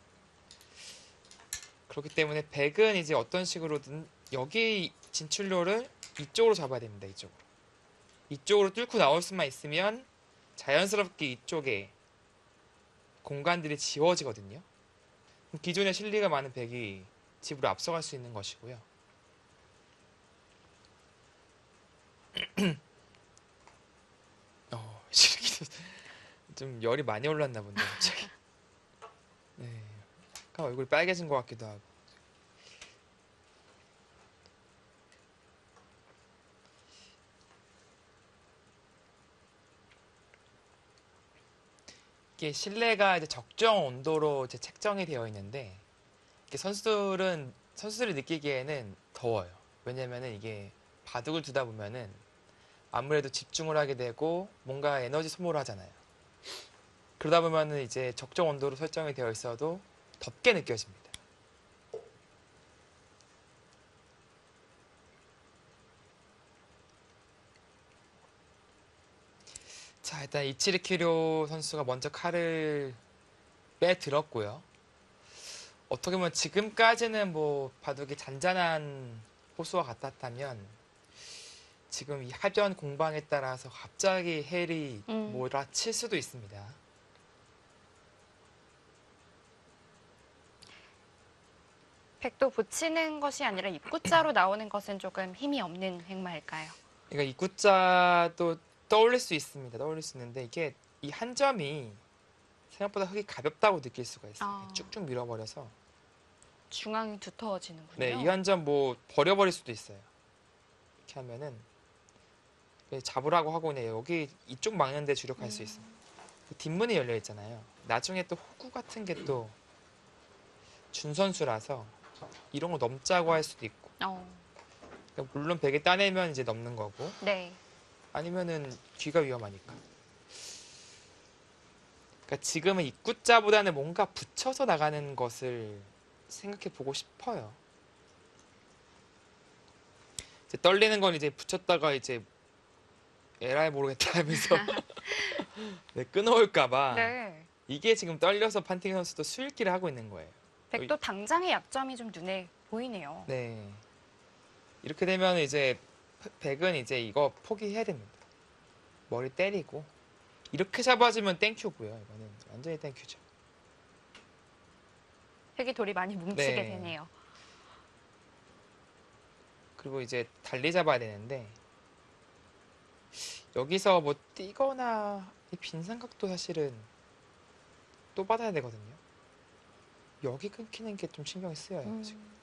그렇기 때문에 백은 이제 어떤 식으로든 여기 진출로를 이쪽으로 잡아야 됩니다. 이쪽으로. 이쪽으로 뚫고 나올 수만 있으면 자연스럽게 이쪽에 공간들이 지워지거든요. 기존에 실리가 많은 백이 집으로 앞서갈 수 있는 것이고요. 실기도 좀 열이 많이 올랐나 본데 갑자기. 네, 약간 얼굴이 빨개진 것 같기도 하고. 이게 실내가 이제 적정 온도로 이제 책정이 되어 있는데 이게 선수들이 느끼기에는 더워요. 왜냐면은 이게 바둑을 두다 보면은 아무래도 집중을 하게 되고 뭔가 에너지 소모를 하잖아요. 그러다 보면은 이제 적정 온도로 설정이 되어 있어도 덥게 느껴집니다. 자, 일단 이치리키료 선수가 먼저 칼을 빼들었고요. 어떻게 보면 지금까지는 뭐 바둑이 잔잔한 호수와 같았다면 지금 이 하변 공방에 따라서 갑자기 헬이 음. 몰아칠 수도 있습니다. 백도 붙이는 것이 아니라 입구자로 나오는 것은 조금 힘이 없는 행마일까요? 그러니까 입구자도 떠올릴 수 있습니다. 떠올릴 수 있는데 이게 이 한 점이 생각보다 흙이 가볍다고 느낄 수가 있어요. 아. 쭉쭉 밀어버려서 중앙이 두터워지는군요. 네, 이 한 점 뭐 버려버릴 수도 있어요. 이렇게 하면은 그냥 잡으라고 하고 그냥 여기 이쪽 막는 데 주력할 수 있어요. 그 뒷문이 열려 있잖아요. 나중에 또 호구 같은 게 또 준선수라서 이런 거 넘자고 할 수도 있고 어, 그러니까 물론 베개 따내면 이제 넘는 거고 네. 아니면은 귀가 위험하니까. 그러니까 지금은 입구자보다는 뭔가 붙여서 나가는 것을 생각해 보고 싶어요. 이제 떨리는 건 이제 붙였다가 이제 에라이 모르겠다 하면서 네, 끊어올까봐 네. 이게 지금 떨려서 판팅 선수도 수일기를 하고 있는 거예요. 백도 당장의 약점이 좀 눈에 보이네요. 네. 이렇게 되면 이제 백은 이제 이거 포기해야 됩니다. 머리 때리고 이렇게 잡아주면 땡큐고요. 이거는 완전히 땡큐죠. 백이 돌이 많이 뭉치게 네. 되네요. 그리고 이제 달리 잡아야 되는데 여기서 뭐 뛰거나 이 빈삼각도 사실은 또 받아야 되거든요. 여기 끊기는 게 좀 신경이 쓰여요. 지금.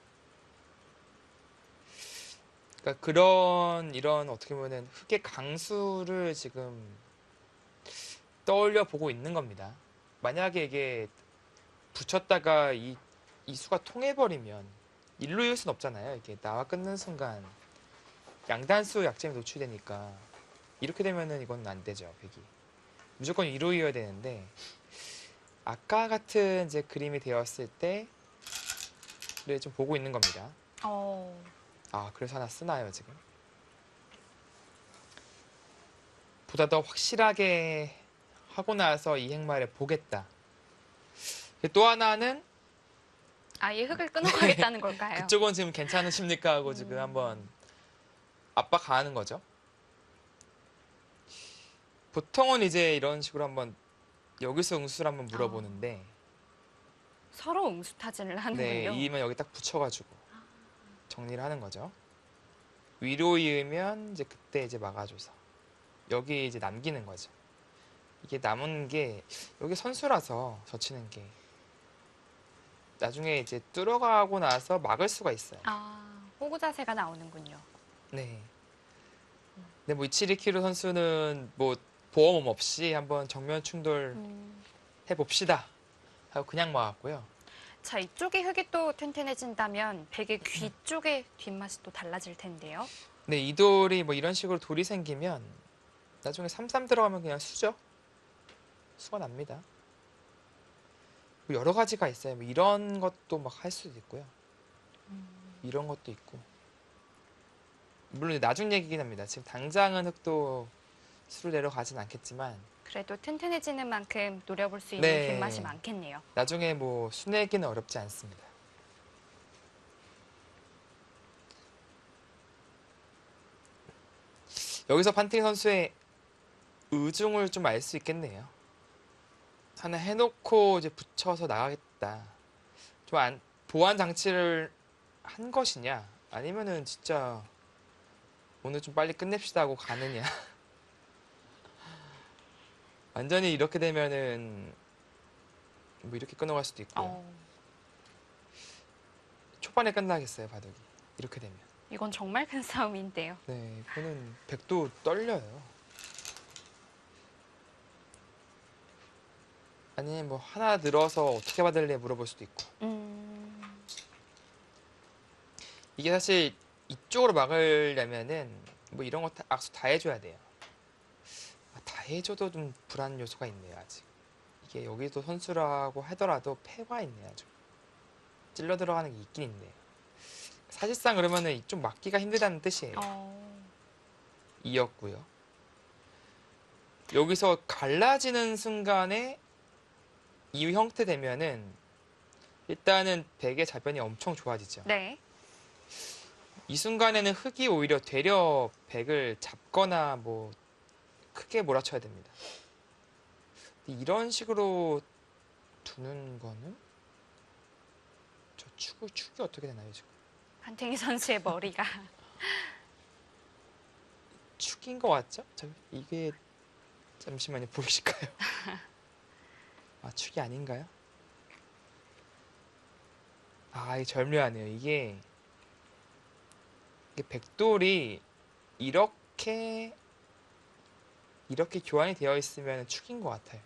그러니까 이런 어떻게 보면 흙의 강수를 지금 떠올려 보고 있는 겁니다. 만약에 이게 붙였다가 이 수가 통해버리면 일로 이을 순 없잖아요. 이게 나와 끊는 순간 양단수 약점이 노출되니까 이렇게 되면은 이건 안 되죠. 백이 무조건 위로 이어야 되는데 아까 같은 이제 그림이 되었을 때를 좀 보고 있는 겁니다. 어, 아, 그래서 하나 쓰나요, 지금? 보다 더 확실하게 하고 나서 이 행마를 보겠다. 또 하나는 아예 흙을 끊어가겠다는 걸까요? 그쪽은 지금 괜찮으십니까? 하고 지금 한번 압박 가하는 거죠. 보통은 이제 이런 식으로 한번 여기서 응수를 한번 물어보는데 서로 응수타진을 하는군요. 네, 이으면 여기 딱 붙여가지고 정리를 하는 거죠. 위로 이으면 이제 그때 이제 막아줘서 여기 이제 남기는 거죠. 이게 남은 게 여기 선수라서 젖히는 게 나중에 이제 뚫어가고 나서 막을 수가 있어요. 아, 호구 자세가 나오는군요. 네. 근데 뭐 이치리키로 선수는 뭐 보험 없이 한번 정면 충돌 해봅시다 하고 그냥 막았고요. 자, 이쪽이 흙이 또 튼튼해진다면 백의 귀 쪽의 뒷맛이 또 달라질 텐데요. 네, 이 돌이 뭐 이런 식으로 돌이 생기면 나중에 3-3 들어가면 그냥 수죠. 수가 납니다. 뭐 여러 가지가 있어요. 뭐 이런 것도 막 할 수도 있고요. 이런 것도 있고. 물론 나중 얘기긴 합니다. 지금 당장은 흑도 수를 내려가진 않겠지만 그래도 튼튼해지는 만큼 노려볼 수 있는 네. 뒷맛이 많겠네요. 나중에 뭐 수내기는 어렵지 않습니다. 여기서 판팅 선수의 의중을 좀 알 수 있겠네요. 하나 해놓고 이제 붙여서 나가겠다. 보완 장치를 한 것이냐? 아니면은 진짜 오늘 좀 빨리 끝냅시다 하고 가느냐? 완전히 이렇게 되면은 뭐 이렇게 끊어갈 수도 있고요. 초반에 끝나겠어요, 바둑이. 이렇게 되면. 이건 정말 큰 싸움인데요. 네, 이거는 백도 떨려요. 아니 뭐 하나 늘어서 어떻게 받을래 물어볼 수도 있고. 이게 사실 이쪽으로 막으려면은 뭐 이런 거 악수 다 해줘야 돼요. 다 해줘도 좀 불안 요소가 있네요, 아직. 이게 여기도 선수라고 하더라도 패가 있네요, 아주. 찔러 들어가는 게 있긴 있네요. 사실상 그러면은 이쪽 막기가 힘들다는 뜻이에요. 이었고요. 여기서 갈라지는 순간에 이 형태 되면은 일단은 백의 좌변이 엄청 좋아지죠. 네. 이 순간에는 흑이 오히려 되려 백을 잡거나 뭐 크게 몰아쳐야 됩니다. 이런 식으로 두는 거는 저 축이 어떻게 되나요 지금? 판팅이 선수의 머리가 축인 것 같죠? 이게 잠시만요, 보이실까요? 아, 축이 아닌가요? 아, 이게 절묘하네요. 이게 백돌이 이렇게 교환이 되어 있으면 축인 것 같아요.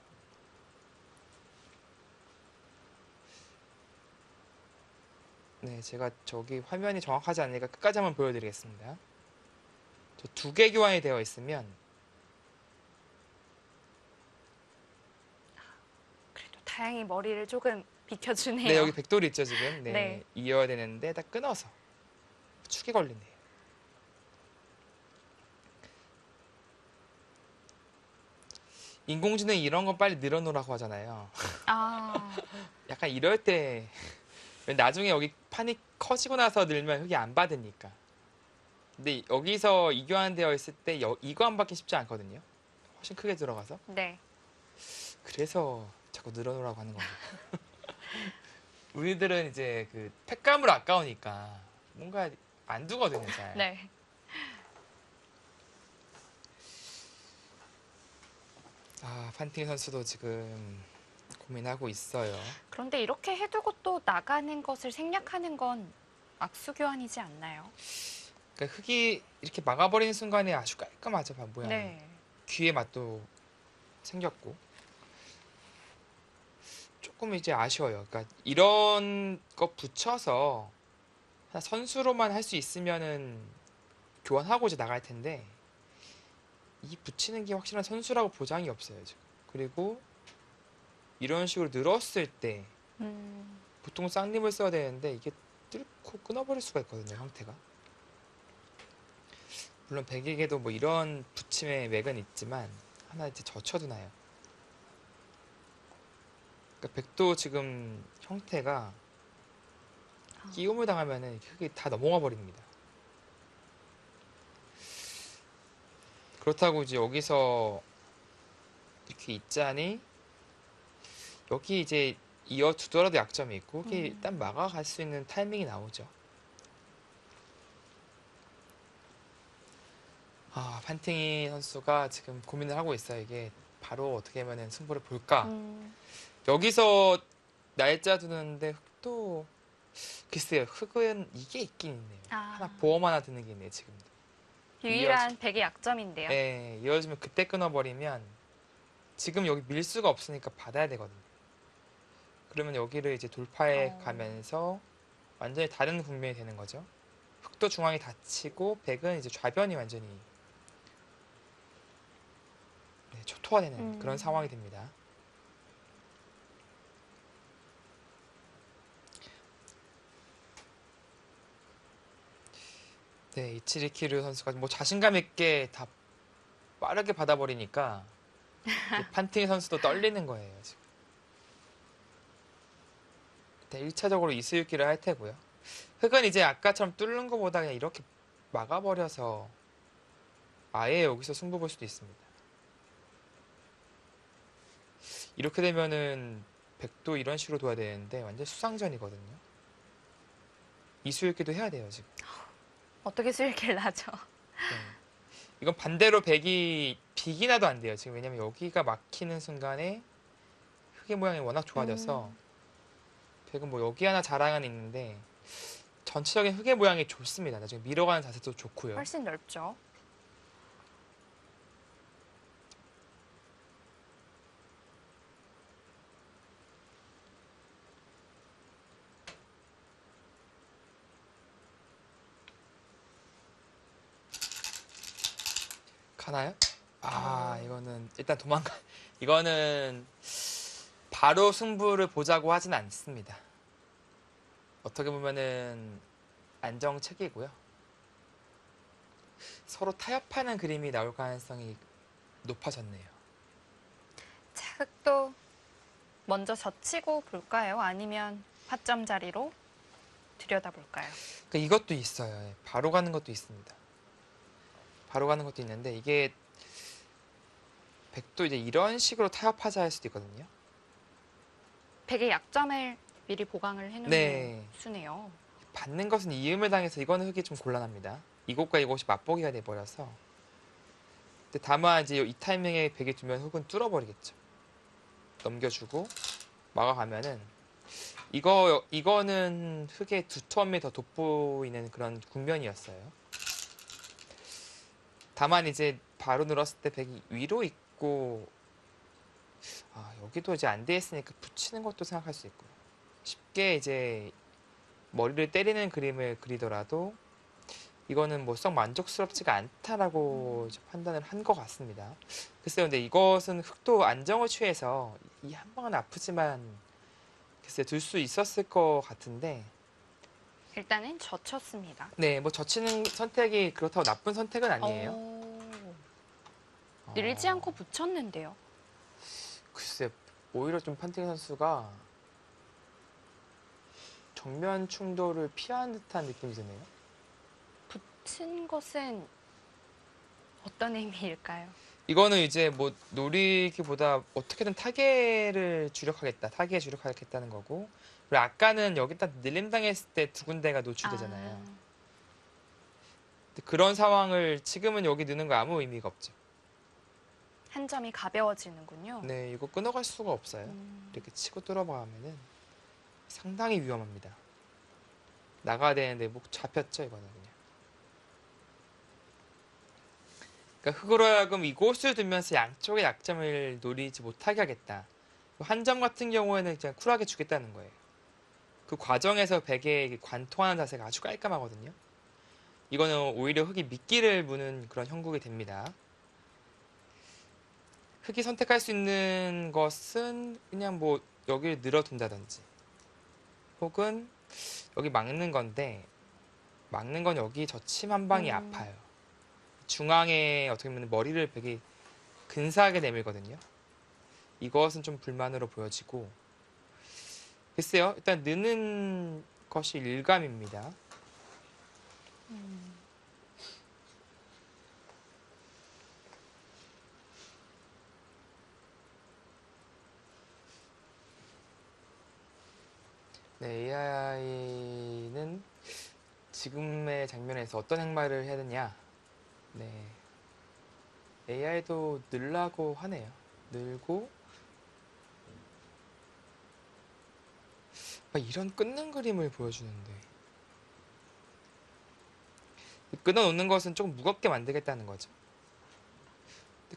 네, 제가 저기 화면이 정확하지 않으니까 끝까지 한번 보여드리겠습니다. 저 두 개 교환이 되어 있으면 그래도 다행히 머리를 조금 비켜주네요. 네, 여기 백돌이 있죠 지금. 네, 네. 이어야 되는데 딱 끊어서 축이 걸리네요. 인공지능 이런 거 빨리 늘어놓으라고 하잖아요. 약간 이럴 때 나중에 여기 판이 커지고 나서 늘면 흑이 안 받으니까. 근데 여기서 이교환되어 있을 때 이거 안 받기 쉽지 않거든요. 훨씬 크게 들어가서. 네. 그래서 자꾸 늘어놓으라고 하는 겁니다. 우리들은 이제 그 팩감을 아까우니까 뭔가 안 두거든요, 잘. 네. 아, 판팅 선수도 지금 고민하고 있어요. 그런데 이렇게 해두고 또 나가는 것을 생략하는 건 악수 교환이지 않나요? 그러니까 흑이 이렇게 막아버리는 순간에 아주 깔끔하죠, 모양이. 네. 귀의 맛도 생겼고. 조금 이제 아쉬워요. 그러니까 이런 거 붙여서 선수로만 할 수 있으면은 교환하고 이제 나갈 텐데 이 붙이는 게 확실한 선수라고 보장이 없어요, 지금. 그리고 이런 식으로 늘었을 때 보통 쌍립을 써야 되는데 이게 뚫고 끊어버릴 수가 있거든요, 형태가. 물론 백에게도 뭐 이런 붙임의 맥은 있지만 하나 이제 젖혀두나요. 그러니까 백도 지금 형태가 끼움을 당하면은 흙이 다 넘어가 버립니다. 그렇다고 이제 여기서 이렇게 있자니 여기 이제 이어두더라도 약점이 있고 여기 일단 막아갈 수 있는 타이밍이 나오죠. 아, 판팅이 선수가 지금 고민을 하고 있어요. 이게 바로 어떻게 하면 승부를 볼까. 여기서 날짜 두는데 흑도 글쎄요. 흑은 이게 있긴 있네요. 하나 보험 하나 드는 게 있네요. 지금. 유일한 백의 약점인데요. 네. 이어지면 그때 끊어버리면 지금 여기 밀 수가 없으니까 받아야 되거든요. 그러면 여기를 이제 돌파해 가면서 완전히 다른 국면이 되는 거죠. 흑도 중앙이 닫히고 백은 이제 좌변이 완전히 초토화되는 그런 상황이 됩니다. 네, 이치리키류 선수가 뭐 자신감 있게 다 빠르게 받아버리니까 이제 판팅 선수도 떨리는 거예요, 지금. 일단 1차적으로 이수유키를 할 테고요. 흙은 이제 아까처럼 뚫는 것보다 그냥 이렇게 막아버려서 아예 여기서 승부 볼 수도 있습니다. 이렇게 되면은 백도 이런 식으로 둬야 되는데 완전 수상전이거든요. 이수유키도 해야 돼요, 지금. 어떻게 수일기를 하죠? 네. 이건 반대로 백이 빅이 나도 안 돼요. 지금 왜냐면 여기가 막히는 순간에 흙의 모양이 워낙 좋아져서 백은 뭐 여기 하나 자랑은 있는데 전체적인 흙의 모양이 좋습니다. 나중에 밀어가는 자세도 좋고요. 훨씬 넓죠. 가나요? 이거는 일단 도망가. 이거는 바로 승부를 보자고 하진 않습니다. 어떻게 보면은 안정책이고요. 서로 타협하는 그림이 나올 가능성이 높아졌네요. 자, 흙도 먼저 젖히고 볼까요? 아니면 파점 자리로 들여다볼까요? 그러니까 이것도 있어요. 예, 바로 가는 것도 있습니다. 바로 가는 것도 있는데 이게 백도 이제 이런 식으로 타협하자 할 수도 있거든요. 백의 약점을 미리 보강을 해놓는 네. 수네요. 받는 것은 이음을 당해서 이거는 흙이 좀 곤란합니다. 이곳과 이곳이 맞보기가 돼버려서. 근데 다만 이제 이 타이밍에 백이 두면 흙은 뚫어버리겠죠. 넘겨주고 막아가면은 이거는 흙의 두툼함이 더 돋보이는 그런 국면이었어요. 다만 이제 바로 늘었을 때 백이 위로 있고 여기도 이제 안 돼 있으니까 붙이는 것도 생각할 수 있고요. 쉽게 이제 머리를 때리는 그림을 그리더라도 이거는 뭐 썩 만족스럽지가 않다라고 이제 판단을 한 것 같습니다. 글쎄요, 근데 이것은 흙도 안정을 취해서 이 한 방은 아프지만 글쎄 둘 수 있었을 것 같은데 일단은 젖혔습니다. 네, 뭐 젖히는 선택이 그렇다고 나쁜 선택은 아니에요. 밀지 어, 않고 붙였는데요. 글쎄 오히려 좀 판팅 선수가 정면 충돌을 피한 듯한 느낌이 드네요. 붙인 것은 어떤 의미일까요? 이거는 이제 뭐 노리기보다 어떻게든 타겟에 주력하겠다는 거고. 그리고 아까는 여기다 늘림당했을 때 두 군데가 노출되잖아요. 근데 그런 상황을 지금은 여기 넣는 거 아무 의미가 없죠. 한 점이 가벼워지는군요. 네, 이거 끊어갈 수가 없어요. 이렇게 치고 뚫어봐가면은 상당히 위험합니다. 나가야 되는데 목 잡혔죠, 이거는 그냥. 그러니까 흙으로 하여금 이곳을 두면서 양쪽의 약점을 노리지 못하게 하겠다. 한 점 같은 경우에는 그냥 쿨하게 주겠다는 거예요. 그 과정에서 백에 관통하는 자세가 아주 깔끔하거든요. 이거는 오히려 흙이 미끼를 무는 그런 형국이 됩니다. 흙이 선택할 수 있는 것은 그냥 뭐 여기를 늘어둔다든지 혹은 여기 막는 건데 막는 건 여기 젖힘 한 방이 아파요. 중앙에 어떻게 보면 머리를 백이 근사하게 내밀거든요. 이것은 좀 불만으로 보여지고 글쎄요. 일단 느는 것이 일감입니다. 네, AI는 지금의 장면에서 어떤 행마를 해야 되냐. 네, AI도 늘라고 하네요. 늘고 이런 끊는 그림을 보여주는데 끊어놓는 것은 조금 무겁게 만들겠다는 거죠.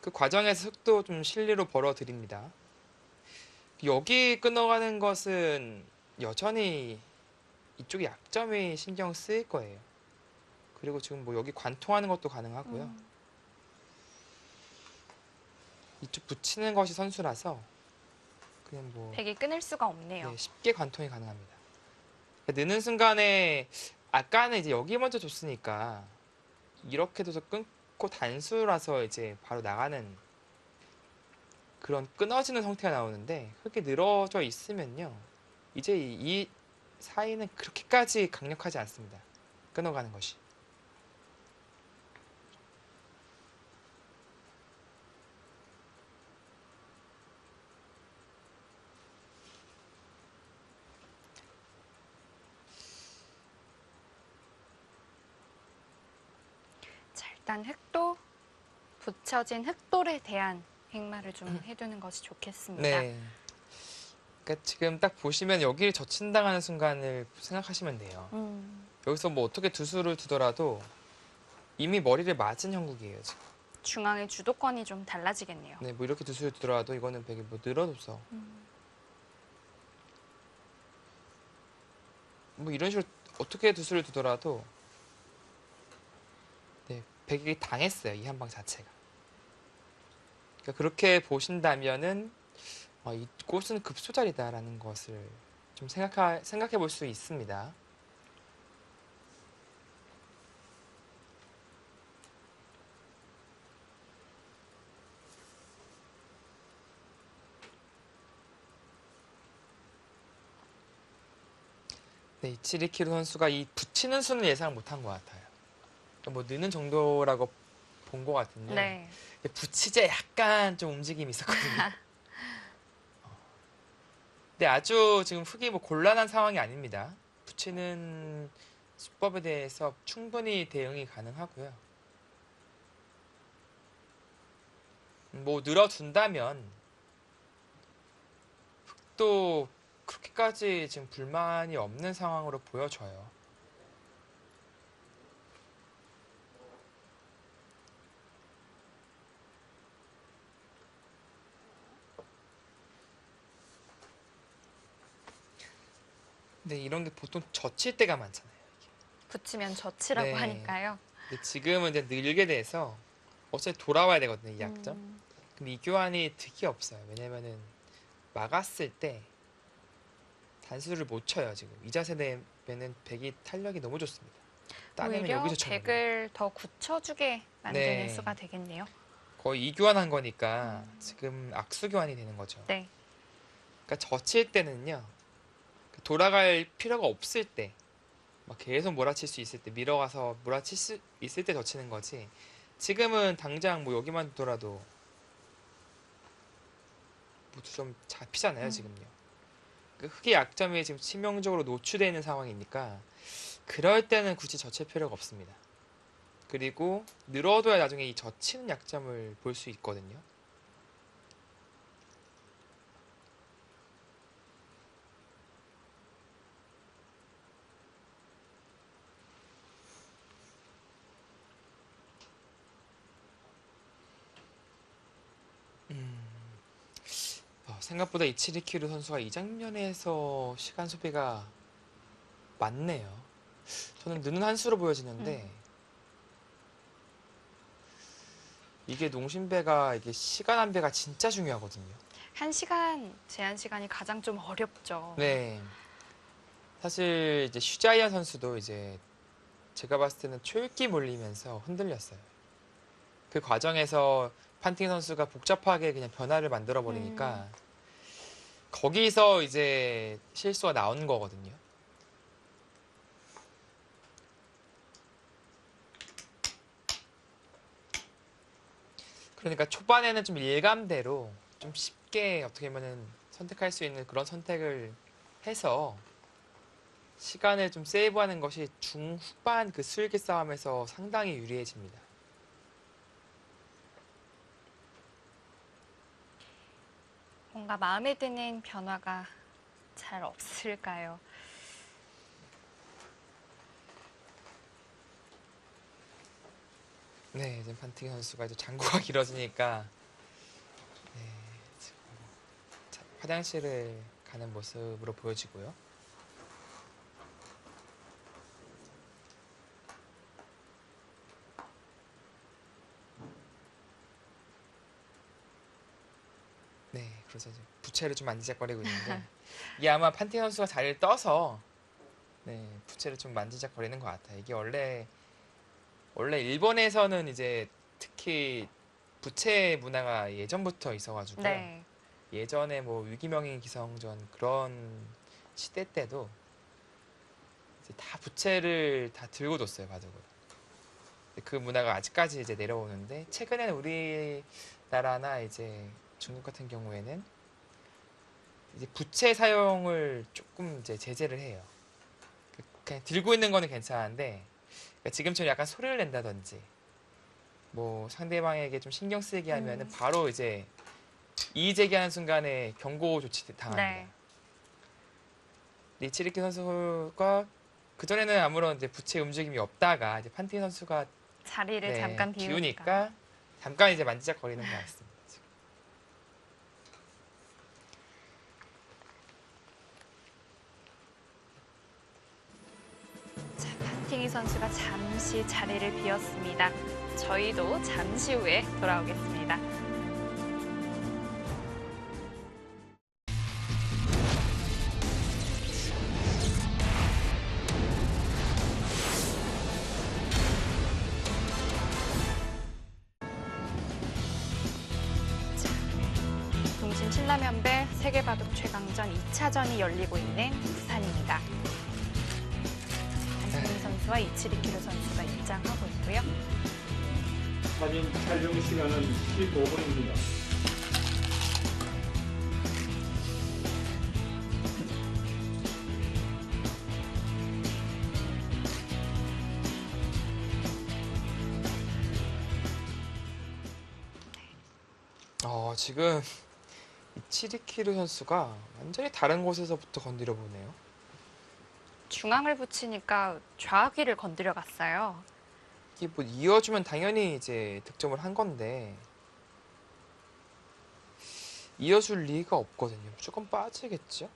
그 과정에서 흙도 좀 실리로 벌어드립니다. 여기 끊어가는 것은 여전히 이쪽에 약점이 신경 쓰일 거예요. 그리고 지금 뭐 여기 관통하는 것도 가능하고요. 이쪽 붙이는 것이 선수라서 그냥 뭐 백이 끊을 수가 없네요. 네, 쉽게 관통이 가능합니다. 느는 순간에 아까는 이제 여기 먼저 줬으니까 이렇게 돼서 끊고 단수라서 이제 바로 나가는 그런 끊어지는 형태가 나오는데 그렇게 늘어져 있으면요. 이제 이 사이는 그렇게까지 강력하지 않습니다. 끊어가는 것이. 자, 일단 흑도 붙여진 흑돌에 대한 행마를 좀 해두는 것이 좋겠습니다. 네. 그러니까 지금 딱 보시면 여기를 젖힌당하는 순간을 생각하시면 돼요. 여기서 뭐 어떻게 두수를 두더라도 이미 머리를 맞은 형국이에요, 지금. 중앙의 주도권이 좀 달라지겠네요. 네, 뭐 이렇게 두수를 두더라도 이거는 백이 뭐 늘어서 뭐 이런 식으로 어떻게 두수를 두더라도 네, 백이 당했어요, 이 한 방 자체가. 그러니까 그렇게 보신다면은 이 꽃은 급소자리다라는 것을 좀 생각해 볼 수 있습니다. 네, 이치리키루 선수가 이 붙이는 수는 예상 못한 것 같아요. 그러니까 뭐 느는 정도라고 본 것 같은데 네. 붙이자 약간 좀 움직임이 있었거든요. 근데 아주 지금 흙이 뭐 곤란한 상황이 아닙니다. 붙이는 수법에 대해서 충분히 대응이 가능하고요. 뭐 늘어둔다면 흙도 그렇게까지 지금 불만이 없는 상황으로 보여져요. 근데 이런 게 보통 젖힐 때가 많잖아요. 붙이면 젖히라고 네. 하니까요. 근데 지금은 이제 늘게 돼서 어차피 돌아와야 되거든요, 이 약점. 그럼 이 교환이 득이 없어요. 왜냐면은 막았을 때 단수를 못 쳐요, 지금. 이 자세 되면은 백이 탄력이 너무 좋습니다. 따내면 오히려 여기서 쳐버려요. 백을 더 굳혀주게 만드는 네. 수가 되겠네요. 거의 이교환한 거니까 지금 악수 교환이 되는 거죠. 네. 그러니까 젖힐 때는요. 돌아갈 필요가 없을 때, 막 계속 몰아칠 수 있을 때, 밀어가서 몰아칠 수 있을 때 젖히는 거지. 지금은 당장 뭐 여기만 두더라도 뭐 좀 잡히잖아요, 지금요. 그 흙의 약점이 지금 치명적으로 노출되어 있는 상황이니까 그럴 때는 굳이 젖힐 필요가 없습니다. 그리고 늘어둬야 나중에 이 젖히는 약점을 볼 수 있거든요. 생각보다 이치리키루 선수가 이 장면에서 시간 소비가 많네요. 저는 느는 한 수로 보여지는데 이게 농심배가 이게 시간 안배가 진짜 중요하거든요. 1시간 제한 시간이 가장 좀 어렵죠. 네. 사실 이제 슈자이안 선수도 이제 제가 봤을 때는 초읽기 몰리면서 흔들렸어요. 그 과정에서 판팅 선수가 복잡하게 그냥 변화를 만들어 버리니까 거기서 이제 실수가 나온 거거든요. 그러니까 초반에는 좀 일감대로 좀 쉽게 어떻게 보면은 선택할 수 있는 그런 선택을 해서 시간을 좀 세이브하는 것이 중후반 그 수일기 싸움에서 상당히 유리해집니다. 뭔가 마음에 드는 변화가 잘 없을까요? 네, 이제 판팅 선수가 이제 장구가 길어지니까 네, 지금 화장실을 가는 모습으로 보여지고요. 네, 그래서 이제 부채를 좀 만지작거리고 있는데 이게 아마 판팅 선수가 자리를 떠서 네, 부채를 좀 만지작거리는 것 같아요. 이게 원래 원래 일본에서는 이제 특히 부채 문화가 예전부터 있어가지고요. 네. 예전에 뭐 위기명인 기성전 그런 시대 때도 이제 다 부채를 다 들고 뒀어요, 바둑으로. 그 문화가 아직까지 이제 내려오는데 최근에는 우리나라나 이제 중국 같은 경우에는 이제 부채 사용을 조금 이제 제재를 해요. 그냥 들고 있는 거는 괜찮은데 그러니까 지금처럼 약간 소리를 낸다든지 뭐 상대방에게 좀 신경 쓰이게 하면은 바로 이제 이의 제기하는 순간에 경고 조치 당합니다. 네. 이치리키 선수가 그전에는 아무런 이제 부채 움직임이 없다가 이제 판티 선수가 자리를 네, 잠깐 비우니까. 비우니까 잠깐 이제 만지작거리는 것 같습니다. 지금. 자, 판팅이 선수가 잠시 자리를 비웠습니다. 저희도 잠시 후에 돌아오겠습니다. 동심 신라면배 세계바둑 최강전 2차전이 열리고 있는 부산입니다. 안성민 선수와 이치리키루 선수가 입장하고 있고요. 사진 촬영 시간은 15분입니다. 지금 이치리키루 선수가 완전히 다른 곳에서부터 건드려 보네요. 중앙을 붙이니까 좌귀를 건드려 갔어요. 이게 뭐 이어주면 당연히 이제 득점을 한 건데 이어줄 리가 없거든요. 무조건 빠지겠죠?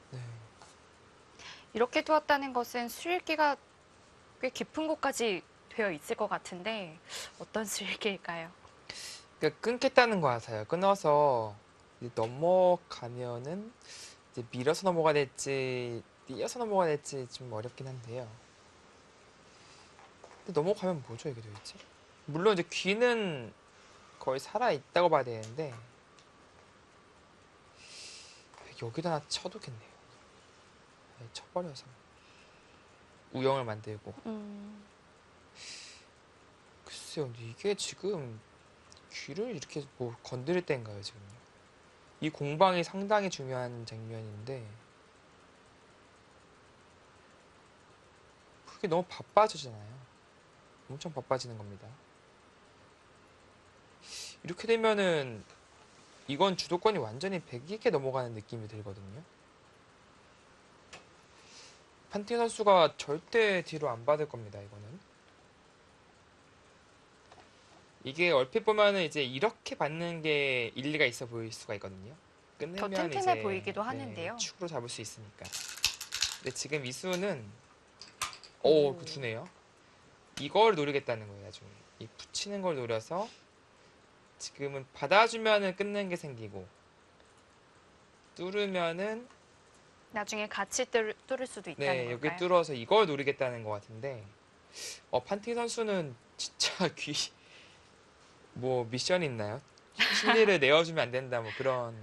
네. 이렇게 두었다는 것은 수일기가 꽤 깊은 곳까지 되어 있을 것 같은데 어떤 수일기일까요? 그러니까 끊겠다는 거 같아요. 끊어서 이제 넘어가면은 이제 밀어서 넘어가 될지 뛰어서 넘어가 될지 좀 어렵긴 한데요. 근데 넘어가면 뭐죠 이게 도대체? 물론 이제 귀는 거의 살아 있다고 봐야 되는데 여기다 하나 쳐두겠네요. 쳐버려서 우영을 만들고. 글쎄요, 근데 이게 지금 귀를 이렇게 뭐 건드릴 때인가요 지금요? 이 공방이 상당히 중요한 장면인데 그게 너무 바빠지잖아요. 엄청 바빠지는 겁니다. 이렇게 되면은 이건 주도권이 완전히 백이게 넘어가는 느낌이 들거든요. 판티 선수가 절대 뒤로 안 받을 겁니다. 이거는 이게 얼핏 보면은 이제 이렇게 받는 게 일리가 있어 보일 수가 있거든요. 더 끝내면 튼튼해 이제 보이기도 하는데요. 축으로 잡을 수 있으니까. 근데 지금 이수는 오. 그 주네요. 이걸 노리겠다는 거예요. 나중에 이 붙이는 걸 노려서 지금은 받아주면은 끊는 게 생기고 뚫으면은 나중에 같이 뚫을 수도 있다는 네 여기 걸까요? 뚫어서 이걸 노리겠다는 것 같은데 판티 선수는 진짜 귀 뭐 미션 있나요? 심리를 내어주면 안 된다 뭐 그런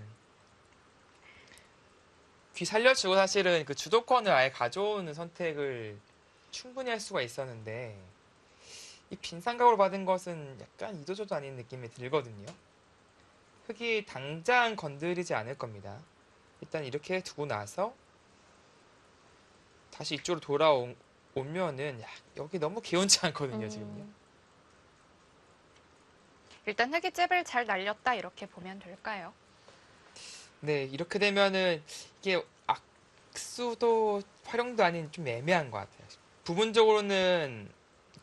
귀 살려주고 사실은 그 주도권을 아예 가져오는 선택을 충분히 할 수가 있었는데 이 빈상각으로 받은 것은 약간 이도저도 아닌 느낌이 들거든요. 흙이 당장 건드리지 않을 겁니다. 일단 이렇게 두고 나서 다시 이쪽으로 돌아오면은 여기 너무 개운치 않거든요 지금요. 일단 흙이 잽을 잘 날렸다 이렇게 보면 될까요? 네 이렇게 되면은 이게 악수도 활용도 아닌 좀 애매한 것 같아요. 부분적으로는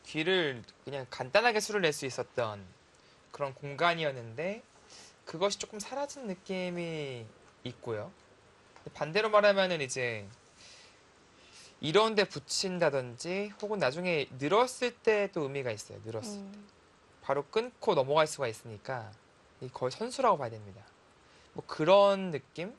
귀를 그냥 간단하게 수를 낼 수 있었던 그런 공간이었는데 그것이 조금 사라진 느낌이 있고요. 반대로 말하면은 이제 이런 데 붙인다든지 혹은 나중에 늘었을 때도 의미가 있어요. 늘었을 때. 바로 끊고 넘어갈 수가 있으니까 거의 선수라고 봐야 됩니다. 뭐 그런 느낌?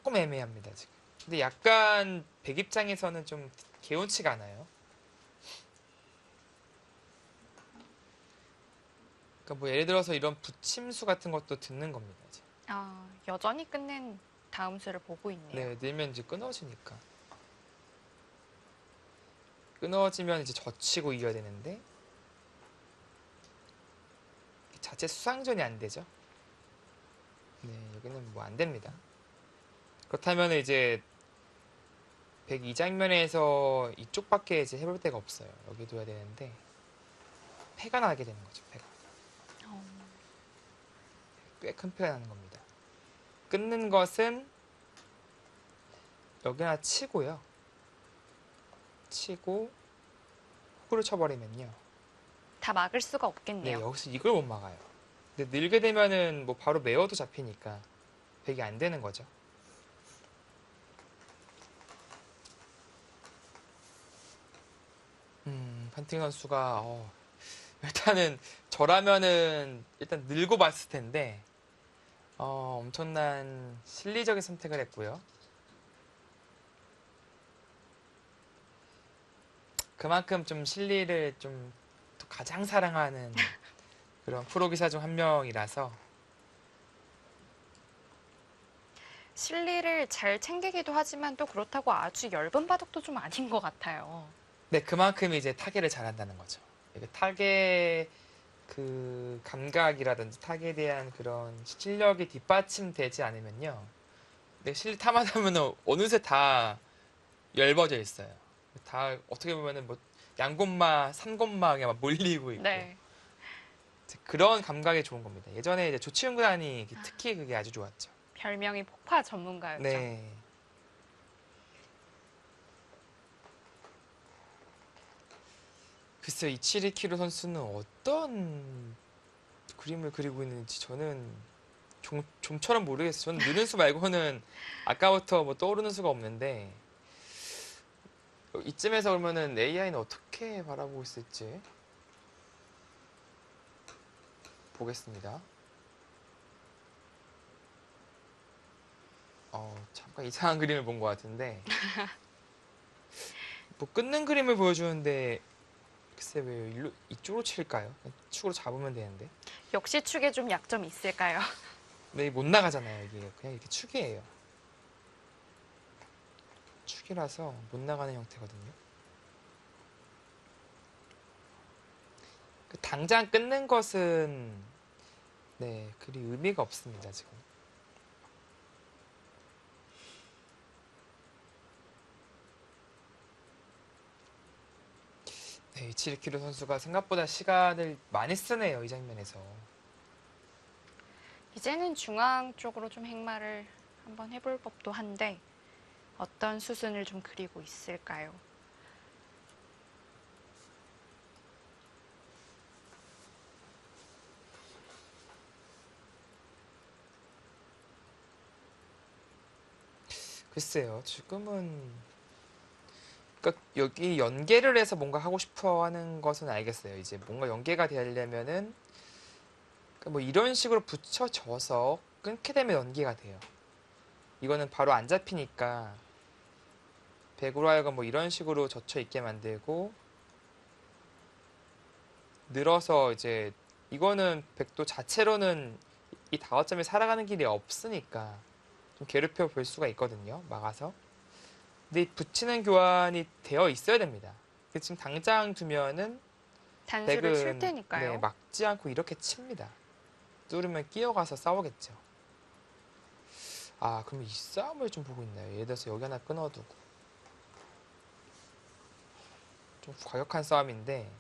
조금 애매합니다, 지금. 근데 약간 백 입장에서는 좀 개운치가 않아요. 그러니까 뭐 예를 들어서 이런 붙임수 같은 것도 듣는 겁니다, 지금. 여전히 끝낸 다음 수를 보고 있네요. 네, 늘면 이제 끊어지니까. 끊어지면 이제 젖히고 이겨야 되는데 자체 수상전이 안 되죠. 네, 여기는 뭐 안 됩니다. 그렇다면 이제 102장면에서 이쪽밖에 이제 해볼 데가 없어요. 여기 둬야 되는데 패가 나게 되는 거죠. 패가 꽤 큰 패가 나는 겁니다. 끊는 것은 여기 하나 치고요. 치고 훅으로 쳐버리면요. 다 막을 수가 네, 없겠네요. 여기서 이걸 못 막아요. 근데 늘게 되면은 뭐 바로 메어도 잡히니까 백이 안 되는 거죠. 판팅 선수가 일단은 저라면은 일단 늘고 봤을 텐데 엄청난 실리적인 선택을 했고요. 그만큼 좀 실리를 좀 가장 사랑하는 그런 프로 기사 중 한 명이라서 실리를 잘 챙기기도 하지만 또 그렇다고 아주 엷은 바둑도 좀 아닌 것 같아요. 네, 그만큼 이제 타겟을 잘한다는 거죠. 이게 타겟 그 감각이라든지 타겟에 대한 그런 실력이 뒷받침되지 않으면요. 네, 실리 타마하면 어느새 다 엷어져 있어요. 다 어떻게 보면은 뭐 양곳마, 삼곳마 그냥 막 몰리고 있고 네. 그런 감각이 좋은 겁니다. 예전에 이제 조치훈 구단이 특히 그게 아주 좋았죠. 별명이 폭파 전문가였죠. 네. 글쎄요, 이치리키로 선수는 어떤 그림을 그리고 있는지 저는 좀처럼 모르겠어요. 저는 느는 수 말고는 아까부터 뭐 떠오르는 수가 없는데 이쯤에서 그러면은 AI는 어떻게 바라보고 있을지 보겠습니다. 잠깐 이상한 그림을 본 것 같은데 뭐 끊는 그림을 보여주는데 글쎄 왜 이쪽으로 칠까요? 축으로 잡으면 되는데. 역시 축에 좀 약점이 있을까요? 네, 못 나가잖아요. 이게 그냥 이렇게 축이에요. 축이라서 못 나가는 형태거든요. 당장 끊는 것은 네, 그리 의미가 없습니다, 지금. 네, 이치리키로 선수가 생각보다 시간을 많이 쓰네요, 이 장면에서. 이제는 중앙 쪽으로 좀 행마를 한번 해볼 법도 한데 어떤 수순을 좀 그리고 있을까요? 글쎄요, 지금은 그러니까 여기 연계를 해서 뭔가 하고 싶어 하는 것은 알겠어요. 이제 뭔가 연계가 되려면은 그러니까 뭐 이런 식으로 붙여져서 끊게 되면 연계가 돼요. 이거는 바로 안 잡히니까 백으로 하여금 뭐 이런 식으로 젖혀 있게 만들고 늘어서 이제 이거는 백도 자체로는 이 다섯점에 살아가는 길이 없으니까 좀 괴롭혀 볼 수가 있거든요. 막아서. 근데 이 붙이는 교환이 되어 있어야 됩니다. 지금 당장 두면은 단수를 칠 백은 테니까요. 네, 막지 않고 이렇게 칩니다. 뚫으면 끼어가서 싸우겠죠. 그럼 이 싸움을 좀 보고 있나요? 예를 들어서 여기 하나 끊어두고 좀 과격한 싸움인데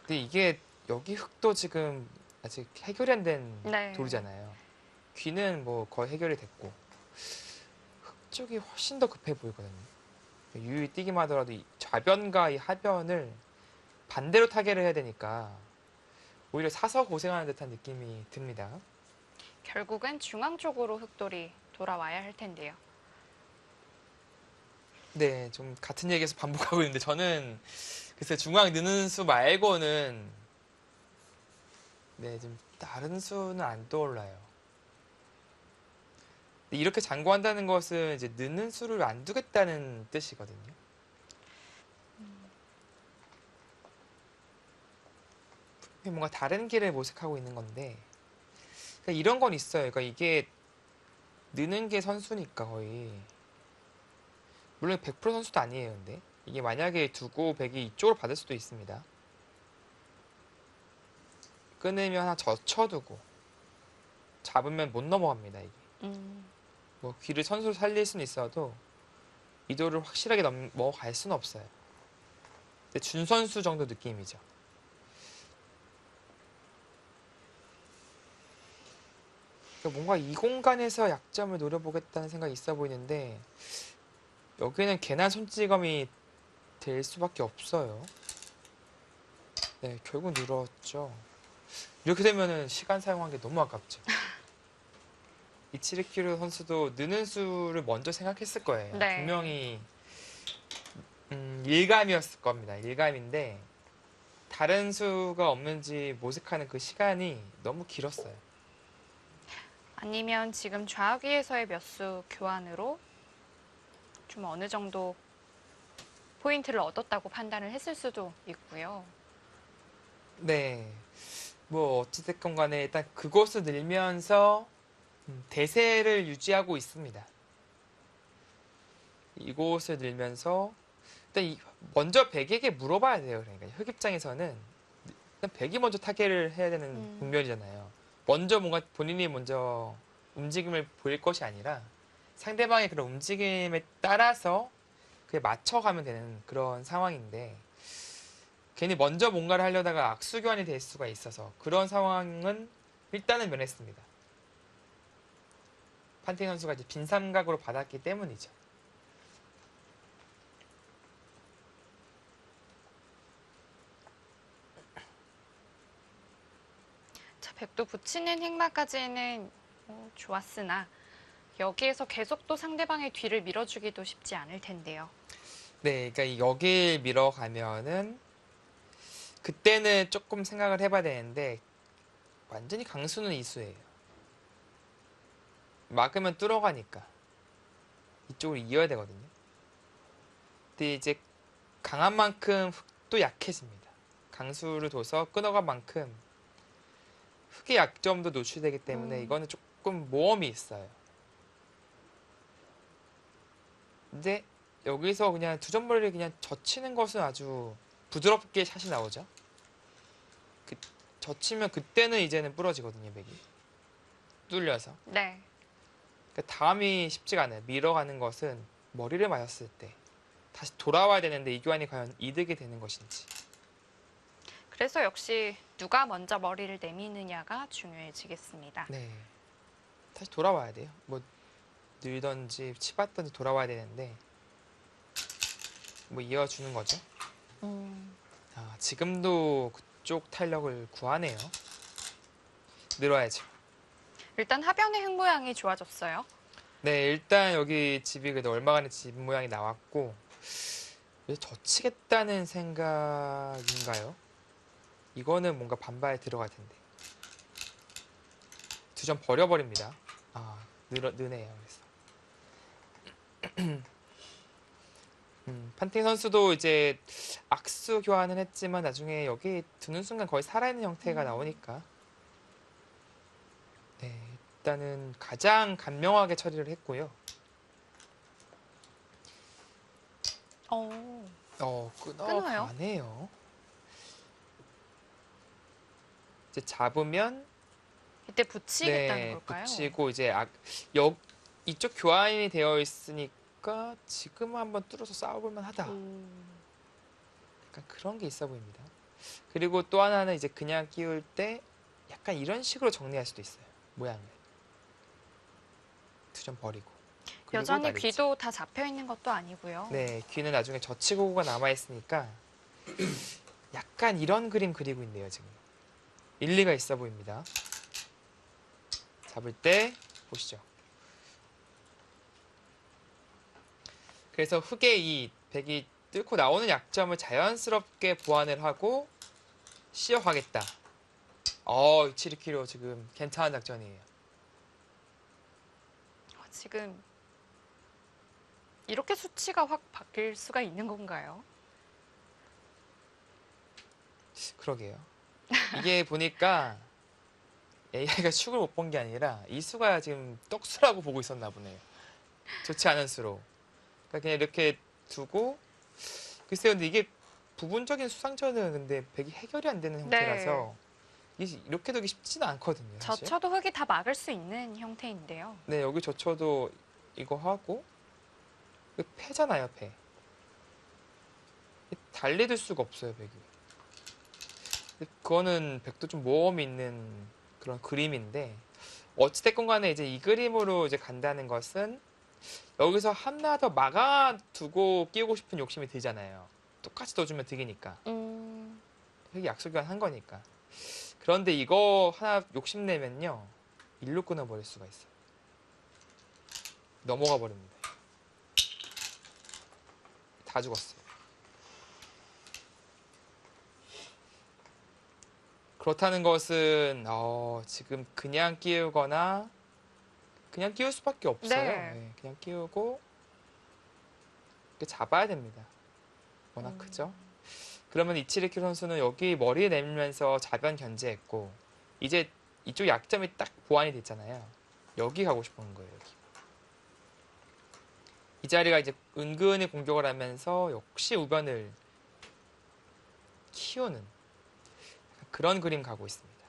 근데 이게 여기 흙도 지금 아직 해결이 안 된 네. 돌이잖아요. 귀는 뭐 거의 해결이 됐고 흙 쪽이 훨씬 더 급해 보이거든요. 유유히 뛰기만 하더라도 이 좌변과 이 하변을 반대로 타개를 해야 되니까 오히려 사서 고생하는 듯한 느낌이 듭니다. 결국은 중앙 쪽으로 흑돌이 돌아와야 할 텐데요. 네, 좀 같은 얘기에서 반복하고 있는데 저는 글쎄 중앙 느는 수 말고는 네, 좀 다른 수는 안 떠올라요. 근데 이렇게 장구한다는 것은 이제 느는 수를 안 두겠다는 뜻이거든요. 뭔가 다른 길을 모색하고 있는 건데, 그러니까 이런 건 있어요. 그러니까 이게 느는 게 선수니까 거의. 물론 100% 선수도 아니에요, 근데. 이게 만약에 두고 백이 이쪽으로 받을 수도 있습니다. 끊으면 하나 젖혀두고 잡으면 못 넘어갑니다, 이게. 뭐 귀를 선수로 살릴 수는 있어도 이도를 확실하게 넘어갈 수는 없어요. 근데 준선수 정도 느낌이죠. 그러니까 뭔가 이 공간에서 약점을 노려보겠다는 생각이 있어 보이는데 여기는 괜한 손찌검이 될 수밖에 없어요. 네, 결국 늘었죠. 이렇게 되면은 시간 사용한 게 너무 아깝죠. 이치리키루 선수도 느는 수를 먼저 생각했을 거예요. 네. 분명히 일감이었을 겁니다. 일감인데 다른 수가 없는지 모색하는 그 시간이 너무 길었어요. 아니면 지금 좌우기에서의 몇 수 교환으로 좀 어느 정도 포인트를 얻었다고 판단을 했을 수도 있고요. 네. 뭐 어찌됐건 간에 일단 그곳을 늘면서 대세를 유지하고 있습니다. 이곳을 늘면서 일단 먼저 백에게 물어봐야 돼요. 그러니까 흑 입장에서는 일단 백이 먼저 타겟을 해야 되는 국면이잖아요. 먼저 뭔가 본인이 먼저 움직임을 보일 것이 아니라 상대방의 그런 움직임에 따라서 그에 맞춰가면 되는 그런 상황인데 괜히 먼저 뭔가를 하려다가 악수교환이 될 수가 있어서 그런 상황은 일단은 면했습니다. 판팅 선수가 이제 빈 삼각으로 받았기 때문이죠. 자, 백도 붙이는 행마까지는 좋았으나 여기에서 계속 또 상대방의 뒤를 밀어주기도 쉽지 않을 텐데요. 네, 그러니까 여길 밀어가면은 그때는 조금 생각을 해봐야 되는데 완전히 강수는 이수예요. 막으면 뚫어가니까 이쪽으로 이어야 되거든요. 근데 이제 강한 만큼 흑도 약해집니다. 강수를 둬서 끊어간 만큼 흑의 약점도 노출되기 때문에 이거는 조금 모험이 있어요. 근데 여기서 그냥 두 점머리를 그냥 젖히는 것은 아주 부드럽게 샷이 나오죠. 젖히면 그때는 이제는 부러지거든요, 백이. 뚫려서. 네. 그러니까 다음이 쉽지가 않아요. 밀어가는 것은 머리를 맞았을 때 다시 돌아와야 되는데 이 교환이 과연 이득이 되는 것인지. 그래서 역시 누가 먼저 머리를 내미느냐가 중요해지겠습니다. 네. 다시 돌아와야 돼요. 뭐 늘던지 치받던지 돌아와야 되는데 뭐 이어주는 거죠. 아, 지금도 그쪽 탄력을 구하네요. 늘어야죠. 일단 하변의 흙 모양이 좋아졌어요. 네, 일단 여기 집이 그래도 얼마간의 집 모양이 나왔고 왜 젖히겠다는 생각인가요? 이거는 뭔가 반발 들어갈 텐데. 두 점 버려버립니다. 아, 느네요. 그래서. 판팅 선수도 이제 악수 교환을 했지만 나중에 여기 두는 순간 거의 살아있는 형태가 나오니까 네, 일단은 가장 간명하게 처리를 했고요. 끊어요? 끊어가네요. 이제 잡으면 이때 붙이겠다는 네, 걸까요? 붙이고 이제 이쪽 교환이 되어 있으니까 지금 한번 뚫어서 싸워볼만 하다. 약간 그런 게 있어 보입니다. 그리고 또 하나는 이제 그냥 끼울 때 약간 이런 식으로 정리할 수도 있어요. 모양을. 두 점 버리고. 그리고 여전히 나르지. 귀도 다 잡혀 있는 것도 아니고요. 네, 귀는 나중에 젖히고가 남아있으니까 약간 이런 그림 그리고 있네요, 지금. 일리가 있어 보입니다. 잡을 때 보시죠. 그래서 흑의 이 백이 뚫고 나오는 약점을 자연스럽게 보완을 하고 씌어가겠다. 이치리키로 지금 괜찮은 작전이에요. 지금 이렇게 수치가 확 바뀔 수가 있는 건가요? 그러게요. 이게 보니까 AI가 축을 못 본 게 아니라 이 수가 지금 떡수라고 보고 있었나 보네요. 좋지 않은 수로. 그러니까 그냥 이렇게 두고 글쎄요. 근데 이게 부분적인 수상전은 근데 백이 해결이 안 되는 형태라서 이게 이렇게 두기 쉽지는 않거든요. 사실. 저쳐도 흙이 다 막을 수 있는 형태인데요. 네, 여기 저쳐도 이거 하고 이거 패잖아요, 패. 달리들 수가 없어요, 백이. 근데 그거는 백도 좀 모험이 있는 그런 그림인데 어찌됐건 간에 이제 이 그림으로 이제 간다는 것은 여기서 하나 더 막아두고 끼우고 싶은 욕심이 들잖아요. 똑같이 넣어주면 득이니까. 백이 약속이 한 거니까. 그런데 이거 하나 욕심내면요. 일로 끊어버릴 수가 있어요. 넘어가 버립니다. 다 죽었어요. 그렇다는 것은 지금 그냥 끼우거나 그냥 끼울 수밖에 없어요. 네. 네, 그냥 끼우고 이렇게 잡아야 됩니다. 워낙 크죠. 그러면 이치리키 선수는 여기 머리에 내밀면서 좌변 견제했고 이제 이쪽 약점이 딱 보완이 됐잖아요. 여기 가고 싶은 거예요. 여기. 이 자리가 이제 은근히 공격을 하면서 역시 우변을 키우는 그런 그림 가고 있습니다.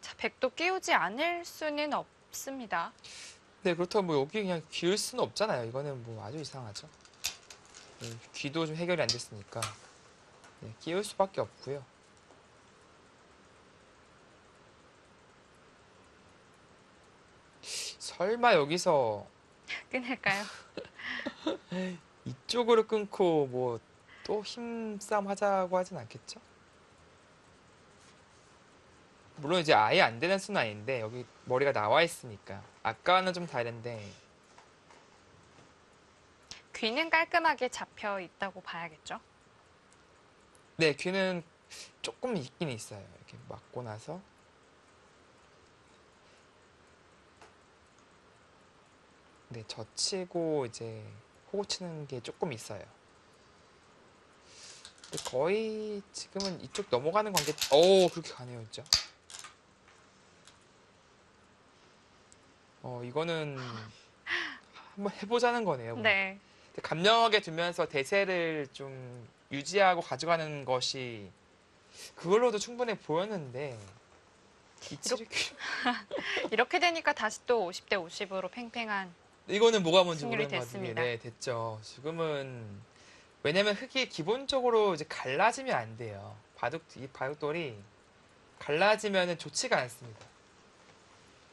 자, 백도 끼우지 않을 수는 없습니다. 네, 그렇다고 뭐 여기 그냥 기울 수는 없잖아요. 이거는 뭐 아주 이상하죠. 귀도 좀 해결이 안 됐으니까 네, 끼울 수밖에 없고요. 설마 여기서 끊을까요? 이쪽으로 끊고 뭐 또 힘싸움 하자고 하진 않겠죠? 물론 이제 아예 안 되는 수는 아닌데 여기 머리가 나와 있으니까 아까는 좀 다른데 귀는 깔끔하게 잡혀 있다고 봐야겠죠? 네, 귀는 조금 있긴 있어요. 이렇게 맞고 나서 네, 젖히고 이제 호구 치는 게 조금 있어요. 근데 거의 지금은 이쪽 넘어가는 관계. 그렇게 가네요, 진짜. 이거는 한번 해보자는 거네요. 네. 근데 감량하게 두면서 대세를 좀 유지하고 가져가는 것이 그걸로도 충분해 보였는데 이치리키 이렇게 되니까 다시 또 50대 50으로 팽팽한 이거는 뭐가 뭔지 승률이 모르는 와중에 됐습니다. 네, 됐죠. 지금은 왜냐면 흙이 기본적으로 이제 갈라지면 안 돼요. 이 바둑돌이 갈라지면은 좋지가 않습니다.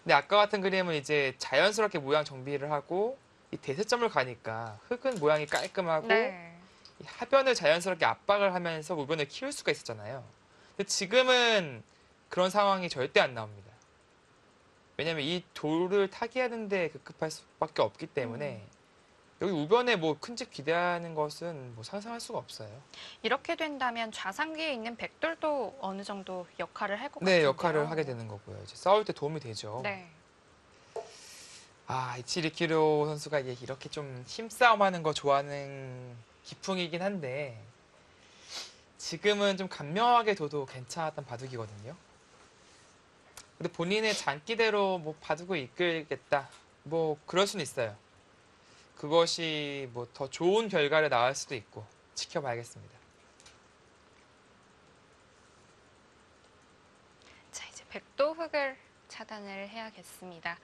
근데 아까 같은 그림은 이제 자연스럽게 모양 정비를 하고 이 대세점을 가니까 흙은 모양이 깔끔하고 네. 이 하변을 자연스럽게 압박을 하면서 우변을 키울 수가 있었잖아요. 근데 지금은 그런 상황이 절대 안 나옵니다. 왜냐면 이 돌을 타개하는데 급급할 수밖에 없기 때문에 여기 우변에 뭐 큰 집 기대하는 것은 뭐 상상할 수가 없어요. 이렇게 된다면 좌상기에 있는 백돌도 어느 정도 역할을 할 것 같아요. 네, 역할을 하게 되는 거고요. 이제 싸울 때 도움이 되죠. 네. 이치리키로 선수가 이렇게 좀 힘싸움하는 거 좋아하는 기풍이긴 한데 지금은 좀 간명하게 둬도 괜찮았던 바둑이거든요. 근데 본인의 장기대로 뭐 바둑을 이끌겠다. 뭐 그럴 수는 있어요. 그것이 뭐 더 좋은 결과를 낳을 수도 있고 지켜봐야겠습니다. 자, 이제 백도 흙을 차단을 해야겠습니다.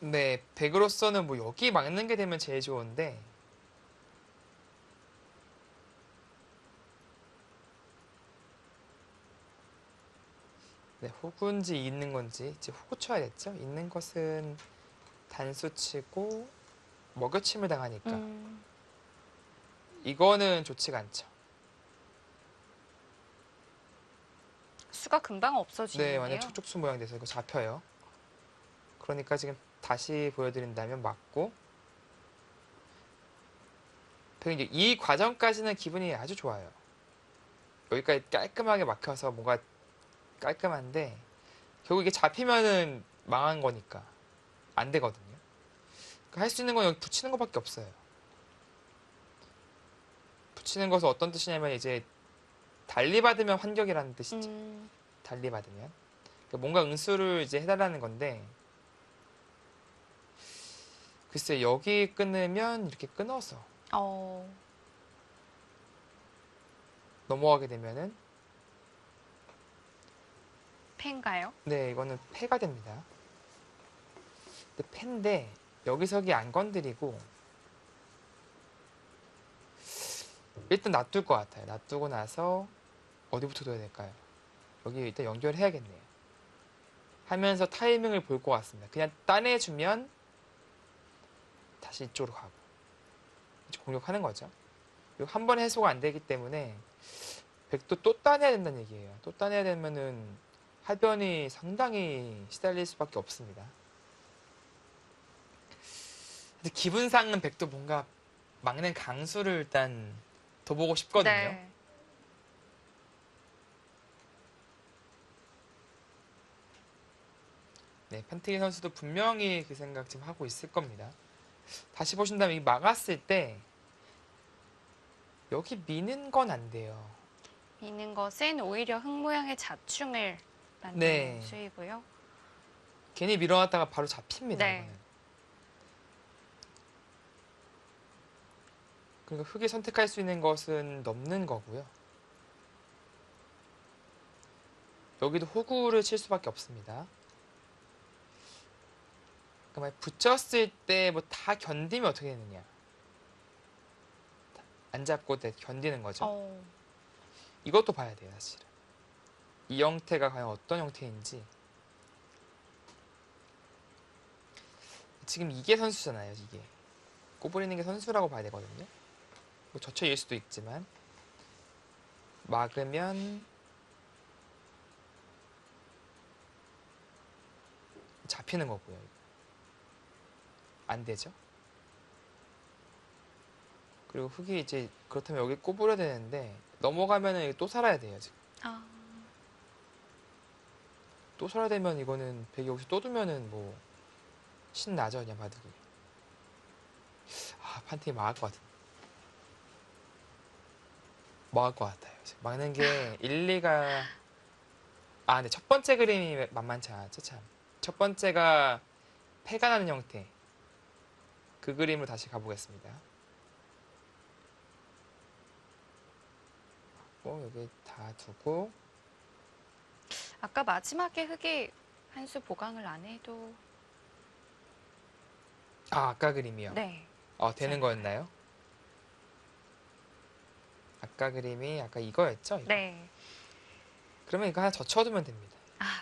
네, 백으로서는 뭐 여기 막는 게 되면 제일 좋은데 네, 호구인지 있는 건지 이제 호구 쳐야겠죠? 있는 것은 단수 치고 먹여침을 당하니까 이거는 좋지가 않죠. 수가 금방 네, 없어지는데요. 완전 촉촉수 모양 돼서 이거 잡혀요. 그러니까 지금 다시 보여드린다면 맞고 이제 이 과정까지는 기분이 아주 좋아요. 여기까지 깔끔하게 막혀서 뭔가 깔끔한데 결국 이게 잡히면은 망한 거니까 안 되거든요. 할 수 있는 건 여기 붙이는 것밖에 없어요. 붙이는 것은 어떤 뜻이냐면 이제 달리 받으면 환격이라는 뜻이죠. 달리 받으면 그러니까 뭔가 응수를 이제 해달라는 건데 글쎄 여기 끊으면 이렇게 끊어서 넘어가게 되면은 패인가요? 네 이거는 패가 됩니다. 근데 패인데 여기서기 안 건드리고 일단 놔둘 것 같아요. 놔두고 나서 어디부터 둬야 될까요? 여기 일단 연결해야겠네요. 하면서 타이밍을 볼 것 같습니다. 그냥 따내주면 다시 이쪽으로 가고 이제 공격하는 거죠. 그리고 한 번에 해소가 안 되기 때문에 백도 또 따내야 된다는 얘기예요. 또 따내야 되면은 하변이 상당히 시달릴 수밖에 없습니다. 근데 기분상은 백도 뭔가 막는 강수를 일단 둬보고 싶거든요. 네. 네, 판테기 선수도 분명히 그 생각 지금 하고 있을 겁니다. 다시 보신다면 이 막았을 때 여기 미는 건 안 돼요. 미는 것은 오히려 흙 모양의 자충을 만드는 네. 수이고요. 괜히 밀어놨다가 바로 잡힙니다. 네. 이거는. 그러니까 흙이 선택할 수 있는 것은 넘는 거고요. 여기도 호구를 칠 수밖에 없습니다. 그러니까 붙였을 때 뭐 다 견디면 어떻게 되느냐. 안 잡고 견디는 거죠. 이것도 봐야 돼요, 사실은. 이 형태가 과연 어떤 형태인지. 지금 이게 선수잖아요, 이게. 꼬부리는 게 선수라고 봐야 되거든요. 뭐 젖혀일 수도 있지만. 막으면 잡히는 거고요. 안 되죠. 그리고 흙이 이제 그렇다면 여기 꼬부려야 되는데 넘어가면은 또 살아야 돼요, 지금. 또 살아야 되면 이거는 백이 여기서 또 두면은 뭐 신나죠, 그냥 바둑이. 판테기 막을 것 같은. 막을 것 같아요. 지금 막는 게 1, 2가 근데 첫 번째 그림이 만만치 않았죠, 참. 첫 번째가 패가 나는 형태. 그 그림으로 다시 가보겠습니다. 여기 다 두고 아까 마지막에 흙이 한 수 보강을 안 해도 아까 그림이요. 네. 되는 거였나요? 아까 그림이 아까 이거였죠? 이거. 네. 그러면 이거 하나 젖혀두면 됩니다.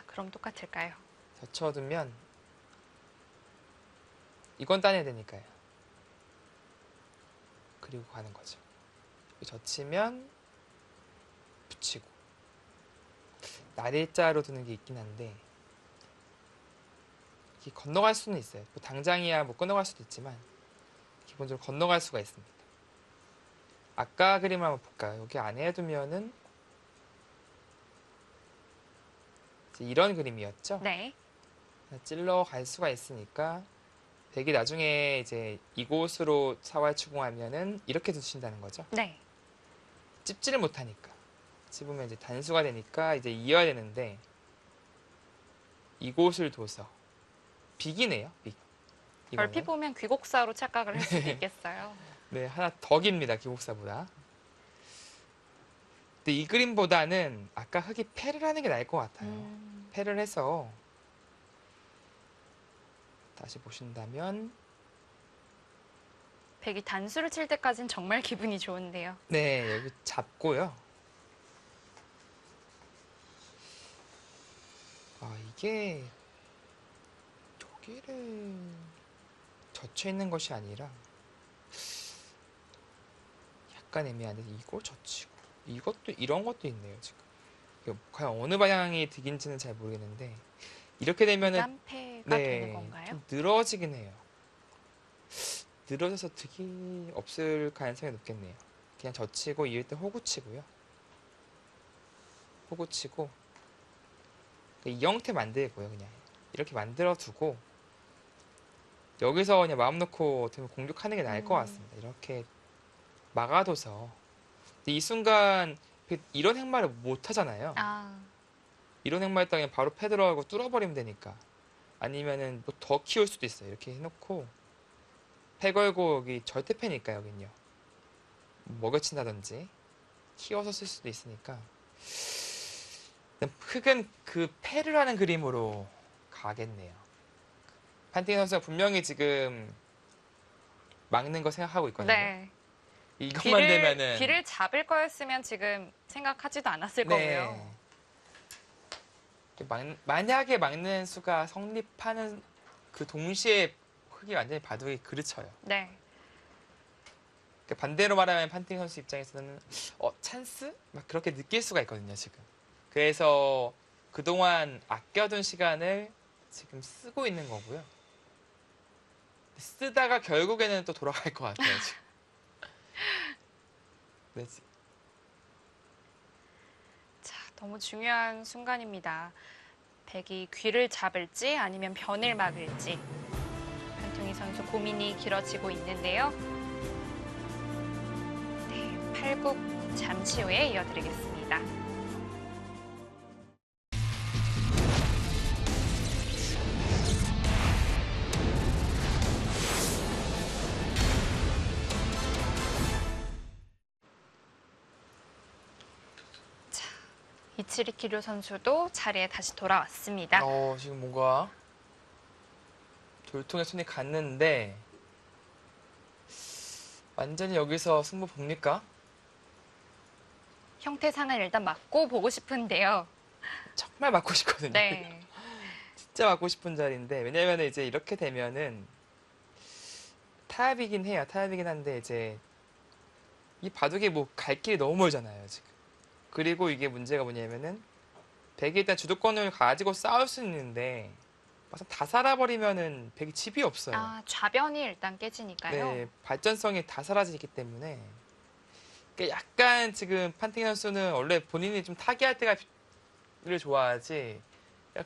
그럼 똑같을까요? 젖혀두면 이건 따내야 되니까요. 그리고 가는 거죠. 젖히면 붙이고 날일자로 두는 게 있긴 한데 이게 건너갈 수는 있어요. 뭐 당장이야 뭐 건너갈 수도 있지만 기본적으로 건너갈 수가 있습니다. 아까 그림을 한번 볼까요? 여기 안에 두면은 이런 그림이었죠? 네. 찔러 갈 수가 있으니까 백이 나중에 이제 이곳으로 사활 추궁하면은 이렇게 두신다는 거죠. 네. 찝지를 못하니까. 찝으면 이제 단수가 되니까 이제 이어야 되는데 이곳을 둬서 빅이네요. 빅. 얼핏 보면 귀곡사로 착각을 할 수도 네. 있겠어요. 네, 하나 더 깁니다. 기복사보다. 근데 이 그림보다는 아까 흙이 패를 하는 게 나을 것 같아요. 패를 해서 다시 보신다면 백이 단수를 칠 때까지는 정말 기분이 좋은데요. 네, 여기 잡고요. 이게 여기를 젖혀 있는 것이 아니라 약간 애매한데 이걸 젖히고 이것도 이런 것도 있네요, 지금. 이게 과연 어느 방향이 득인지는 잘 모르겠는데 이렇게 되면은 깜패가 되는 건가요? 좀 늘어지긴 해요. 늘어져서 득이 없을 가능성이 높겠네요. 그냥 젖히고 이을 때 호구 치고요. 호구 치고 이 형태 만들고요. 그냥 이렇게 만들어 두고 여기서 그냥 마음 놓고 어떻게 보면 공격하는 게 나을 것 같습니다. 이렇게 막아둬서 근데 이 순간 이런 행마를 못 하잖아요. 아, 이런 행마했다 그냥 바로 패들어가고 뚫어버리면 되니까 아니면은 뭐 더 키울 수도 있어요. 이렇게 해놓고 패 걸고 여기 절대 패니까 여긴요. 먹여친다든지 키워서 쓸 수도 있으니까 흑은 그 패를 하는 그림으로 가겠네요. 판팅 선수가 분명히 지금 막는 거 생각하고 있거든요. 네. 이것만 되면은 귀를 잡을 거였으면 지금 생각하지도 않았을 네. 거고요. 만약에 막는 수가 성립하는 그 동시에 흑이 완전히 바둑이 그르쳐요. 네. 그러니까 반대로 말하면 판팅 선수 입장에서는 찬스? 막 그렇게 느낄 수가 있거든요, 지금. 그래서 그동안 아껴둔 시간을 지금 쓰고 있는 거고요. 쓰다가 결국에는 또 돌아갈 것 같아요, 지금. 네, 자, 너무 중요한 순간입니다. 백이 귀를 잡을지 아니면 변을 막을지 판통이 선수 고민이 길어지고 있는데요. 네, 팔국 잠시 후에 이어드리겠습니다. 이치리 키류 선수도 자리에 다시 돌아왔습니다. 지금 뭔가 돌통에 손이 갔는데 완전히 여기서 승부 봅니까? 형태상을 일단 맞고 보고 싶은데요. 정말 맞고 싶거든요. 네. 진짜 맞고 싶은 자리인데 왜냐면 이제 이렇게 되면은 타협이긴 해요. 타협이긴 한데 이제 이 바둑이 뭐 갈 길이 너무 멀잖아요, 지금. 그리고 이게 문제가 뭐냐면은 백이 일단 주도권을 가지고 싸울 수 있는데 막상 다 살아버리면은 백이 집이 없어요. 아, 좌변이 일단 깨지니까요. 네, 발전성이 다 사라지기 때문에 그러니까 약간 지금 판팅 선수는 원래 본인이 좀 타기할 때를 좋아하지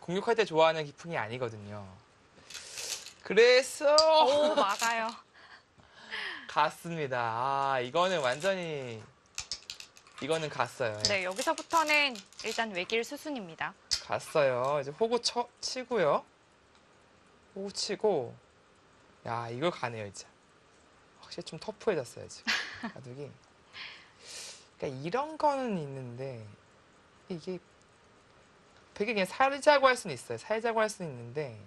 공격할 때 좋아하는 기풍이 아니거든요. 그래서 오, 막아요. 갔습니다. 이거는 완전히 이거는 갔어요. 예. 네, 여기서부터는 일단 외길 수순입니다. 갔어요. 이제 호구 치고요. 호구 치고 야 이걸 가네요 이제. 확실히 좀 터프해졌어요 지금 바둑이. 그러니까 이런 거는 있는데 이게 되게 그냥 살자고 할 수는 있어요. 살자고 할 수는 있는데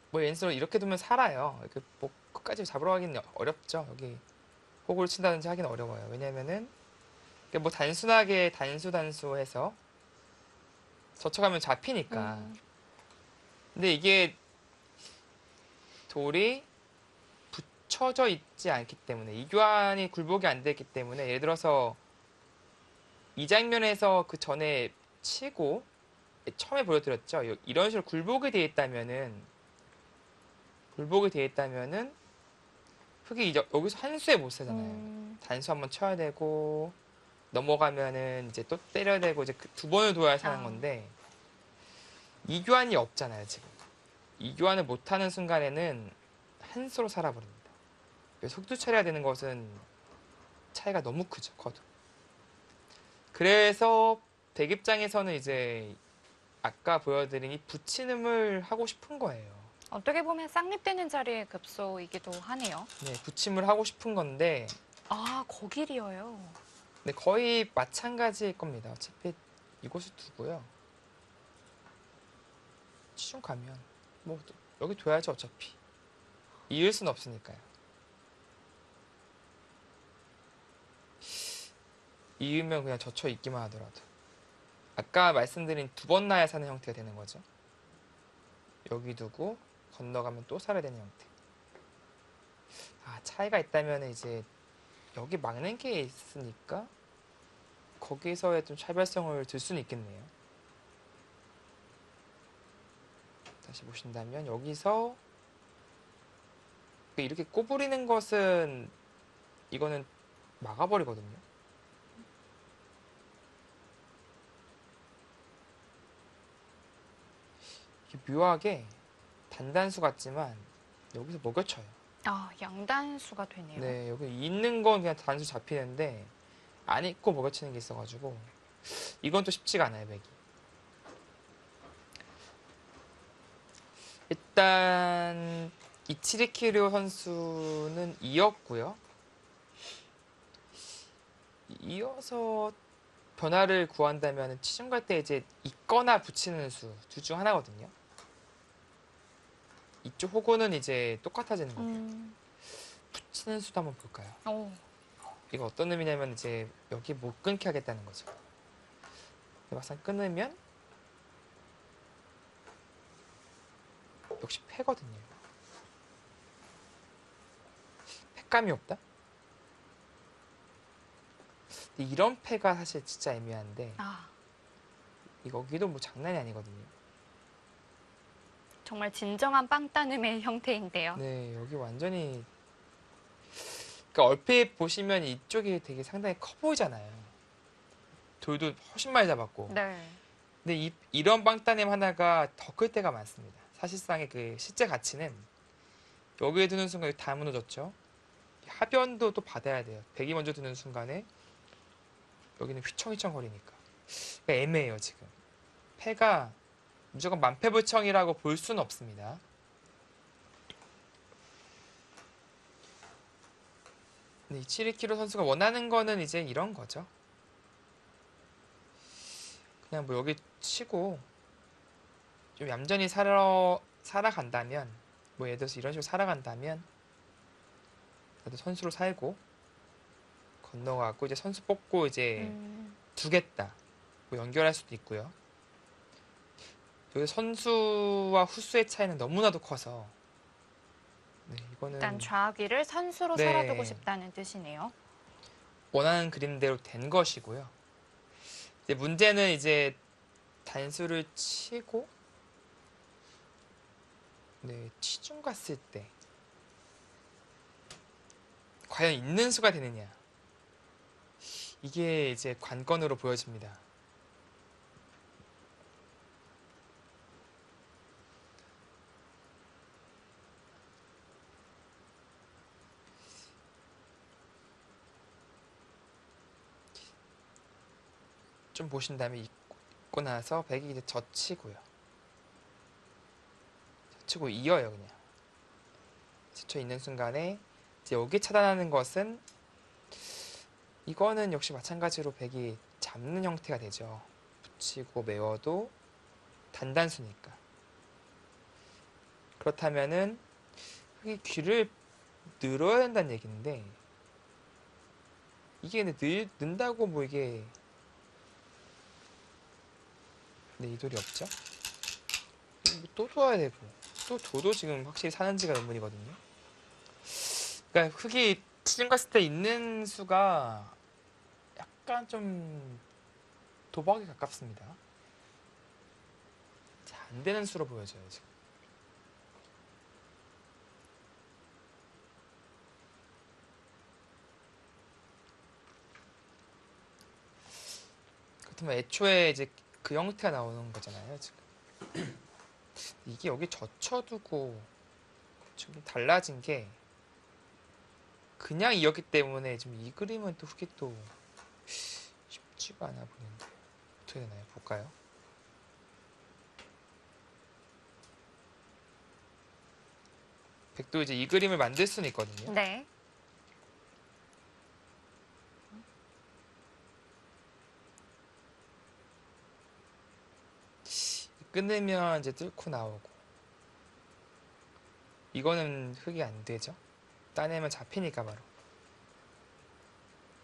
뭐 예를 들어 이렇게 두면 살아요. 이렇게 뭐 끝까지 잡으러 가기는 어렵죠. 여기 호구를 친다든지 하기는 어려워요. 왜냐면은 뭐 단순하게 단수해서 젖혀가면 잡히니까. 근데 이게 돌이 붙여져 있지 않기 때문에 이교환이 굴복이 안 됐기 때문에 예를 들어서 이 장면에서 그 전에 치고 처음에 보여드렸죠. 이런 식으로 굴복이 되어 있다면은 흑이 여기서 한 수에 못 세잖아요. 단수 한번 쳐야 되고 넘어가면은 이제 또 때려야 되고 이제 두 번을 도와야 사는 건데 이교환이 없잖아요 지금. 이교환을 못하는 순간에는 한 수로 살아버립니다. 속도 처리해야 되는 것은 차이가 너무 크죠 거두. 그래서 백 입장에서는 이제 아까 보여드린 이 붙임을 하고 싶은 거예요. 어떻게 보면 쌍립되는 자리의 급소이기도 하네요. 네, 붙임을 하고 싶은 건데 아, 거길이어요. 네, 거의 마찬가지일 겁니다. 어차피 이곳을 두고요. 치중 가면 뭐 여기 둬야죠 어차피. 이을 순 없으니까요. 이으면 그냥 젖혀 있기만 하더라도 아까 말씀드린 두 번 나야 사는 형태가 되는 거죠. 여기 두고 건너가면 또 살아야 되는 형태. 차이가 있다면 이제 여기 막는 게 있으니까 거기서의 좀 차별성을 들 수는 있겠네요. 다시 보신다면 여기서 이렇게 꼬부리는 것은 이거는 막아버리거든요. 묘하게 단단수 같지만 여기서 먹여쳐요. 아, 양단수가 되네요. 네, 여기 있는 건 그냥 단수 잡히는데 안 있고 먹여치는 게 있어가지고 이건 또 쉽지가 않아요, 백이. 일단 이치리키료 선수는 이었고요. 이어서 변화를 구한다면 치중 갈 때 이제 있거나 붙이는 수 둘 중 하나거든요. 이쪽 호구는 이제 똑같아지는 거고 붙이는 수도 한번 볼까요? 오, 이거 어떤 의미냐면 이제 여기 못 끊게 하겠다는 거죠. 막상 끊으면 역시 패거든요. 패감이 없다? 근데 이런 패가 사실 진짜 애매한데 아, 여기도 뭐 장난이 아니거든요. 정말 진정한 빵따눔의 형태인데요. 네, 여기 완전히 그러니까 얼핏 보시면 이쪽이 되게 상당히 커 보이잖아요. 돌도 훨씬 많이 잡았고. 네. 근데 이런 빵따냄 하나가 더 클 때가 많습니다. 사실상의 그 실제 가치는 여기에 드는 순간 다 무너졌죠. 하변도 또 받아야 돼요. 백이 먼저 드는 순간에 여기는 휘청휘청 거리니까. 그러니까 애매해요, 지금. 패가 무조건 만패불청이라고 볼 수는 없습니다. 근데 이치리키로 선수가 원하는 거는 이제 이런 거죠. 그냥 뭐 여기 치고 좀 얌전히 살아간다면 뭐 예를 들어서 이런 식으로 살아간다면 나도 선수로 살고 건너가고 이제 선수 뽑고 이제 두겠다 뭐 연결할 수도 있고요. 여기 선수와 후수의 차이는 너무나도 커서 네, 이거는 일단 좌귀를 선수로 네. 살아두고 싶다는 뜻이네요. 원하는 그림대로 된 것이고요. 이제 문제는 이제 단수를 치고 네, 치중 갔을 때 과연 있는 수가 되느냐 이게 이제 관건으로 보여집니다. 좀 보신 다음에 있고 나서 백이 이제 젖히고요. 젖히고 이어요 그냥. 젖혀 있는 순간에 이제 여기 차단하는 것은 이거는 역시 마찬가지로 백이 잡는 형태가 되죠. 붙이고 메워도 단단수니까. 그렇다면은 흑이 귀를 늘어야 된다는 얘기인데 이게 근데 는다고 뭐 이게 네, 이 돌이 없죠? 또 둬야 되고 또 둬도 지금 확실히 사는지가 의문이거든요. 그러니까 흑이 치중 갔을 때 있는 수가 약간 좀 도박에 가깝습니다. 잘 안 되는 수로 보여져요 지금. 그렇다면 애초에 이제 그 형태가 나오는 거잖아요 지금. 이게 여기 젖혀두고 좀 달라진 게 그냥 이었기 때문에 지금 이 그림은 또 흑이 또 쉽지가 않아 보이는데 어떻게 되나요? 볼까요? 백도 이제 이 그림을 만들 수는 있거든요. 네. 끊으면 이제 뚫고 나오고 이거는 흑이 안 되죠. 따내면 잡히니까 바로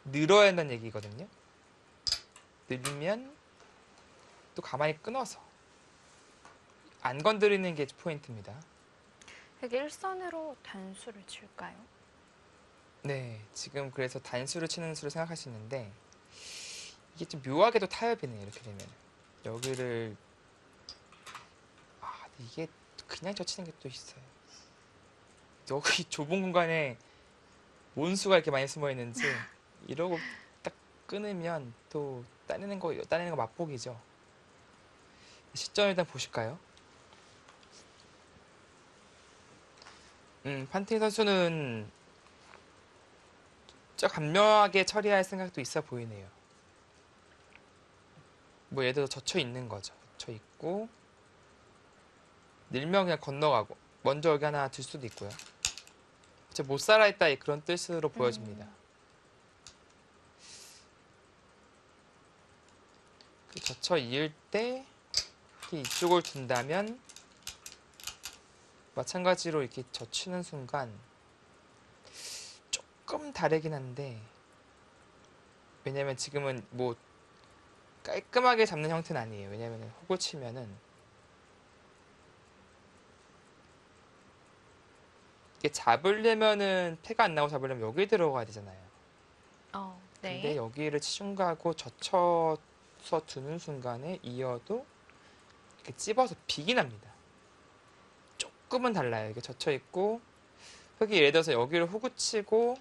늘어야 한다는 얘기거든요. 늘리면 또 가만히 끊어서 안 건드리는 게 포인트입니다. 흑이 일선으로 단수를 칠까요? 네, 지금 그래서 단수를 치는 수를 생각할 수 있는데 이게 좀 묘하게도 타협이네요. 이렇게 되면 여기를 근데 이게 그냥 젖히는 게 또 있어요. 여기 좁은 공간에 뭔 수가 이렇게 많이 숨어 있는지 이러고 딱 끊으면 또 따내는 거 맛보기죠. 시점 일단 보실까요? 판팅 선수는 저 간명하게 처리할 생각도 있어 보이네요. 뭐 예를 들어 젖혀 있는 거죠. 젖혀 있고 늘면 그냥 건너가고 먼저 여기 하나 들 수도 있고요. 못 살아있다 그런 뜻으로 보여집니다. 그 젖혀 이을 때 이쪽을 둔다면 마찬가지로 이렇게 젖히는 순간 조금 다르긴 한데 왜냐면 지금은 뭐 깔끔하게 잡는 형태는 아니에요. 왜냐면 훅을 치면은 이게 잡으려면은 패가 안 나오고 잡으려면 여기 들어가야 되잖아요. 네. 근데 여기를 치중가하고 젖혀서 두는 순간에 이어도 이렇게 찝어서 빅이 납니다. 조금은 달라요. 이게 젖혀 있고 흙이 예를 들어서 여기를 훅을 치고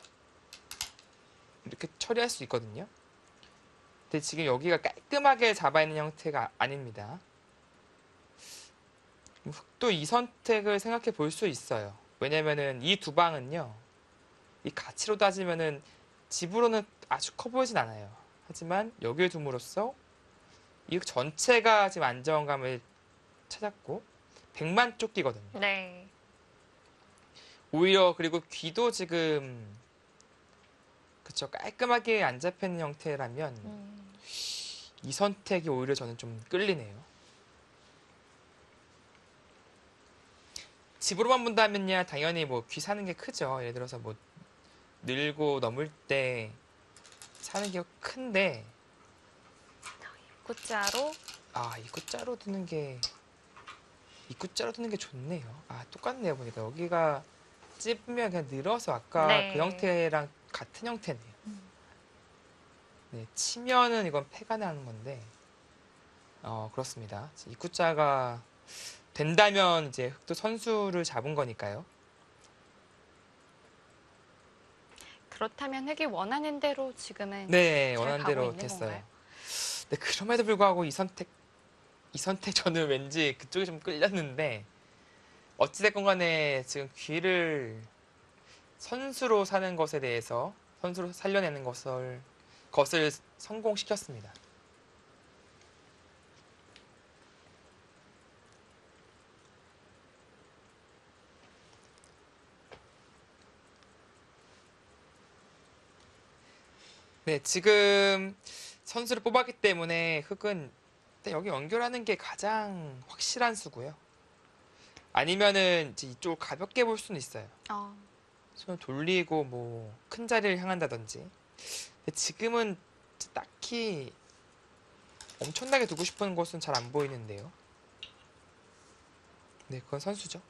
이렇게 처리할 수 있거든요. 근데 지금 여기가 깔끔하게 잡아 있는 형태가 아닙니다. 흙도 이 선택을 생각해 볼 수 있어요. 왜냐면은 이 두 방은요, 이 가치로 따지면은 집으로는 아주 커 보이진 않아요. 하지만 여기를 둠으로써 이 흙 전체가 지금 안정감을 찾았고 100만 쫓기거든요. 네. 오히려 그리고 귀도 지금 그쵸 깔끔하게 안 잡히는 형태라면 이 선택이 오히려 저는 좀 끌리네요. 집으로만 본다면야 당연히 뭐 귀 사는 게 크죠. 예를 들어서 뭐 늘고 넘을 때 사는 게 큰데 입구자로 입구자로 두는 게 좋네요. 똑같네요. 보니까 여기가 찝으면 그냥 늘어서 아까 네. 그 형태랑 같은 형태네요. 네, 치면은 이건 패가 나는 건데 그렇습니다. 입구자가 된다면 이제 흑도 선수를 잡은 거니까요. 그렇다면 흙이 원하는 대로 지금은 네, 잘 원하는 가고 대로 있는 됐어요. 건가요? 네, 그럼에도 불구하고 이 선택 저는 왠지 그쪽이 좀 끌렸는데 어찌됐건 간에 지금 귀를 선수로 사는 것에 대해서 선수로 살려내는 것을 성공시켰습니다. 네, 지금 선수를 뽑았기 때문에 흙은 일단 여기 연결하는 게 가장 확실한 수고요. 아니면은 이제 이쪽을 가볍게 볼 수는 있어요. 손을 돌리고 뭐 큰 자리를 향한다든지. 근데 지금은 딱히 엄청나게 두고 싶은 곳은 잘 안 보이는데요. 네, 그건 선수죠.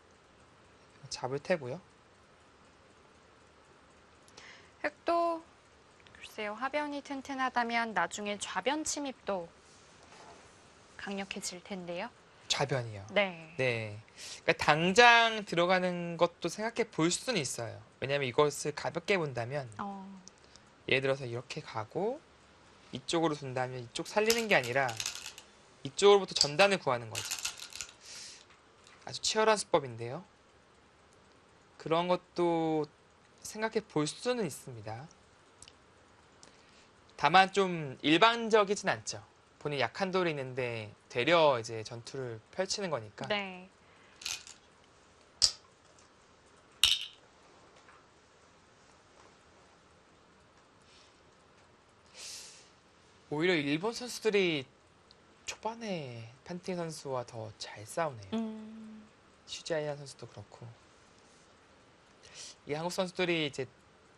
잡을 테고요. 흙도 글쎄요, 하변이 튼튼하다면 나중에 좌변 침입도 강력해질 텐데요. 좌변이요. 네. 네. 그러니까 당장 들어가는 것도 생각해 볼 수는 있어요. 왜냐하면 이것을 가볍게 본다면 예를 들어서 이렇게 가고 이쪽으로 둔다면 이쪽 살리는 게 아니라 이쪽으로부터 전단을 구하는 거죠. 아주 치열한 수법인데요. 그런 것도 생각해 볼 수는 있습니다. 다만 좀 일반적이진 않죠. 본인 약한 돌이 있는데 되려 이제 전투를 펼치는 거니까. 네. 오히려 일본 선수들이 초반에 판팅 선수와 더 잘 싸우네요. 슈지아이안 선수도 그렇고. 이 한국 선수들이 이제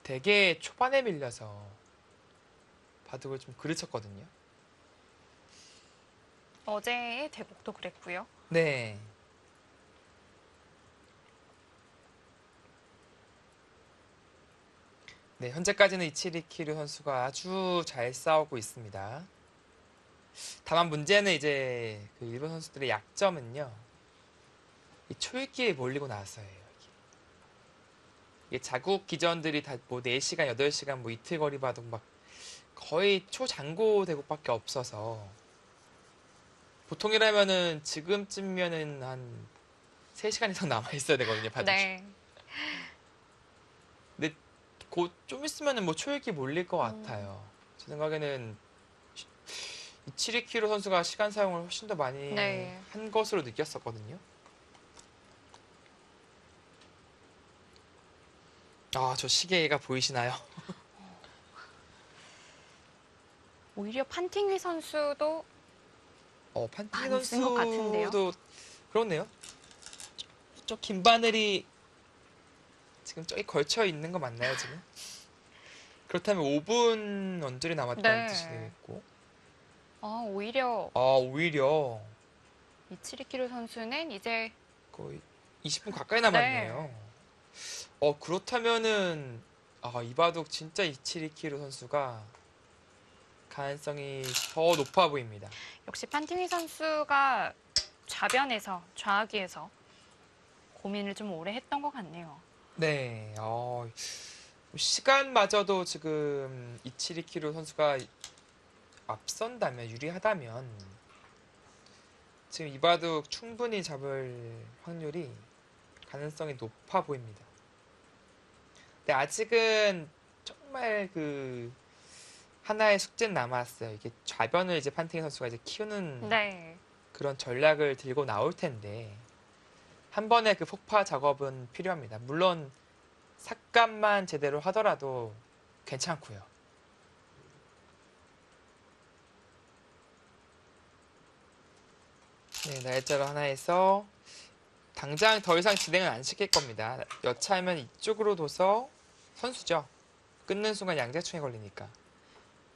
되게 초반에 밀려서 바둑을 좀 그르쳤거든요. 어제의 대국도 그랬고요. 네. 네, 현재까지는 이치리키류 선수가 아주 잘 싸우고 있습니다. 다만 문제는 이제 그 일본 선수들의 약점은요. 이 초읽기에 몰리고 나서예요. 이게 자국 기전들이 다 뭐 4시간, 8시간 뭐 이틀 거리 바둑 막 거의 초장고 대국밖에 없어서 보통이라면은 지금쯤면은 한 3시간 이상 남아 있어야 되거든요, 바둑이. 네. 근데 곧 좀 있으면은 뭐 초읽기 몰릴 것 같아요. 제 생각에는 7-2km 선수가 시간 사용을 훨씬 더 많이 네. 한 것으로 느꼈었거든요. 아, 저 시계가 보이시나요? 오히려 판팅위 선수도 판티기 많이 쓴 것 같은데요. 선수도 그렇네요. 저 긴 바늘이 지금 저기 걸쳐 있는 거 맞나요, 지금? 그렇다면 5분 언저리 남았다는 네. 뜻이 되겠고. 오히려 오히려 272kg 선수는 이제 거의 20분 가까이 남았네요. 그렇다면은 이바둑 진짜 272kg 선수가 가능성이 더 높아 보입니다. 역시 판팅위 선수가 좌변에서 좌하기에서 고민을 좀 오래 했던 것 같네요. 네, 시간마저도 지금 272kg 선수가 앞선다면, 유리하다면, 지금 이바둑 충분히 잡을 확률이, 가능성이 높아 보입니다. 근데 아직은 정말 하나의 숙제는 남았어요. 이게 좌변을 이제 판팅이 선수가 이제 키우는 네. 그런 전략을 들고 나올 텐데, 한 번의 그 폭파 작업은 필요합니다. 물론, 삭감만 제대로 하더라도 괜찮고요. 네, 날짜로 하나에서 당장 더 이상 진행은 안 시킬 겁니다. 여차하면 이쪽으로 둬서 선수죠. 끊는 순간 양재충에 걸리니까.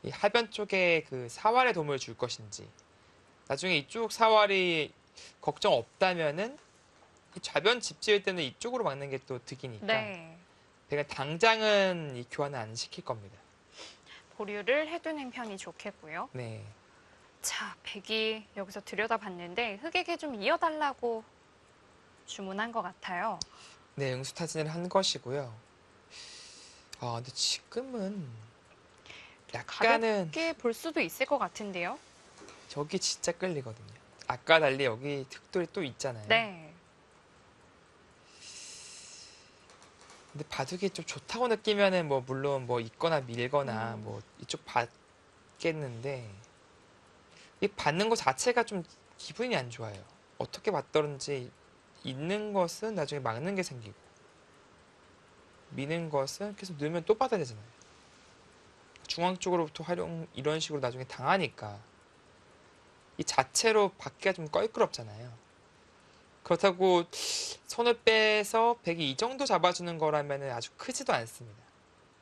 이 하변 쪽에 그 사활의 도움을 줄 것인지, 나중에 이쪽 사활이 걱정 없다면은 이 좌변 집 지을 때는 이쪽으로 막는 게 또 득이니까. 네. 그러니까 당장은 이 교환을 안 시킬 겁니다. 보류를 해두는 편이 좋겠고요. 네. 자, 백이 여기서 들여다봤는데 흑에게 좀 이어달라고 주문한 것 같아요. 네, 응수타진을 한 것이고요. 근데 지금은 약간은 가볍게 볼 수도 있을 것 같은데요. 저기 진짜 끌리거든요. 아까 달리 여기 득돌이 또 있잖아요. 네. 근데 바둑이 좀 좋다고 느끼면은 뭐 물론 뭐 있거나 밀거나 뭐 이쪽 받겠는데 이 받는 것 자체가 좀 기분이 안 좋아요. 어떻게 받더든지 있는 것은 나중에 막는 게 생기고 미는 것은 계속 넣으면 또 받아야 되잖아요. 중앙 쪽으로부터 활용 이런 식으로 나중에 당하니까 이 자체로 받기가 좀 껄끄럽잖아요. 그렇다고 손을 빼서 백이 이 정도 잡아주는 거라면 아주 크지도 않습니다.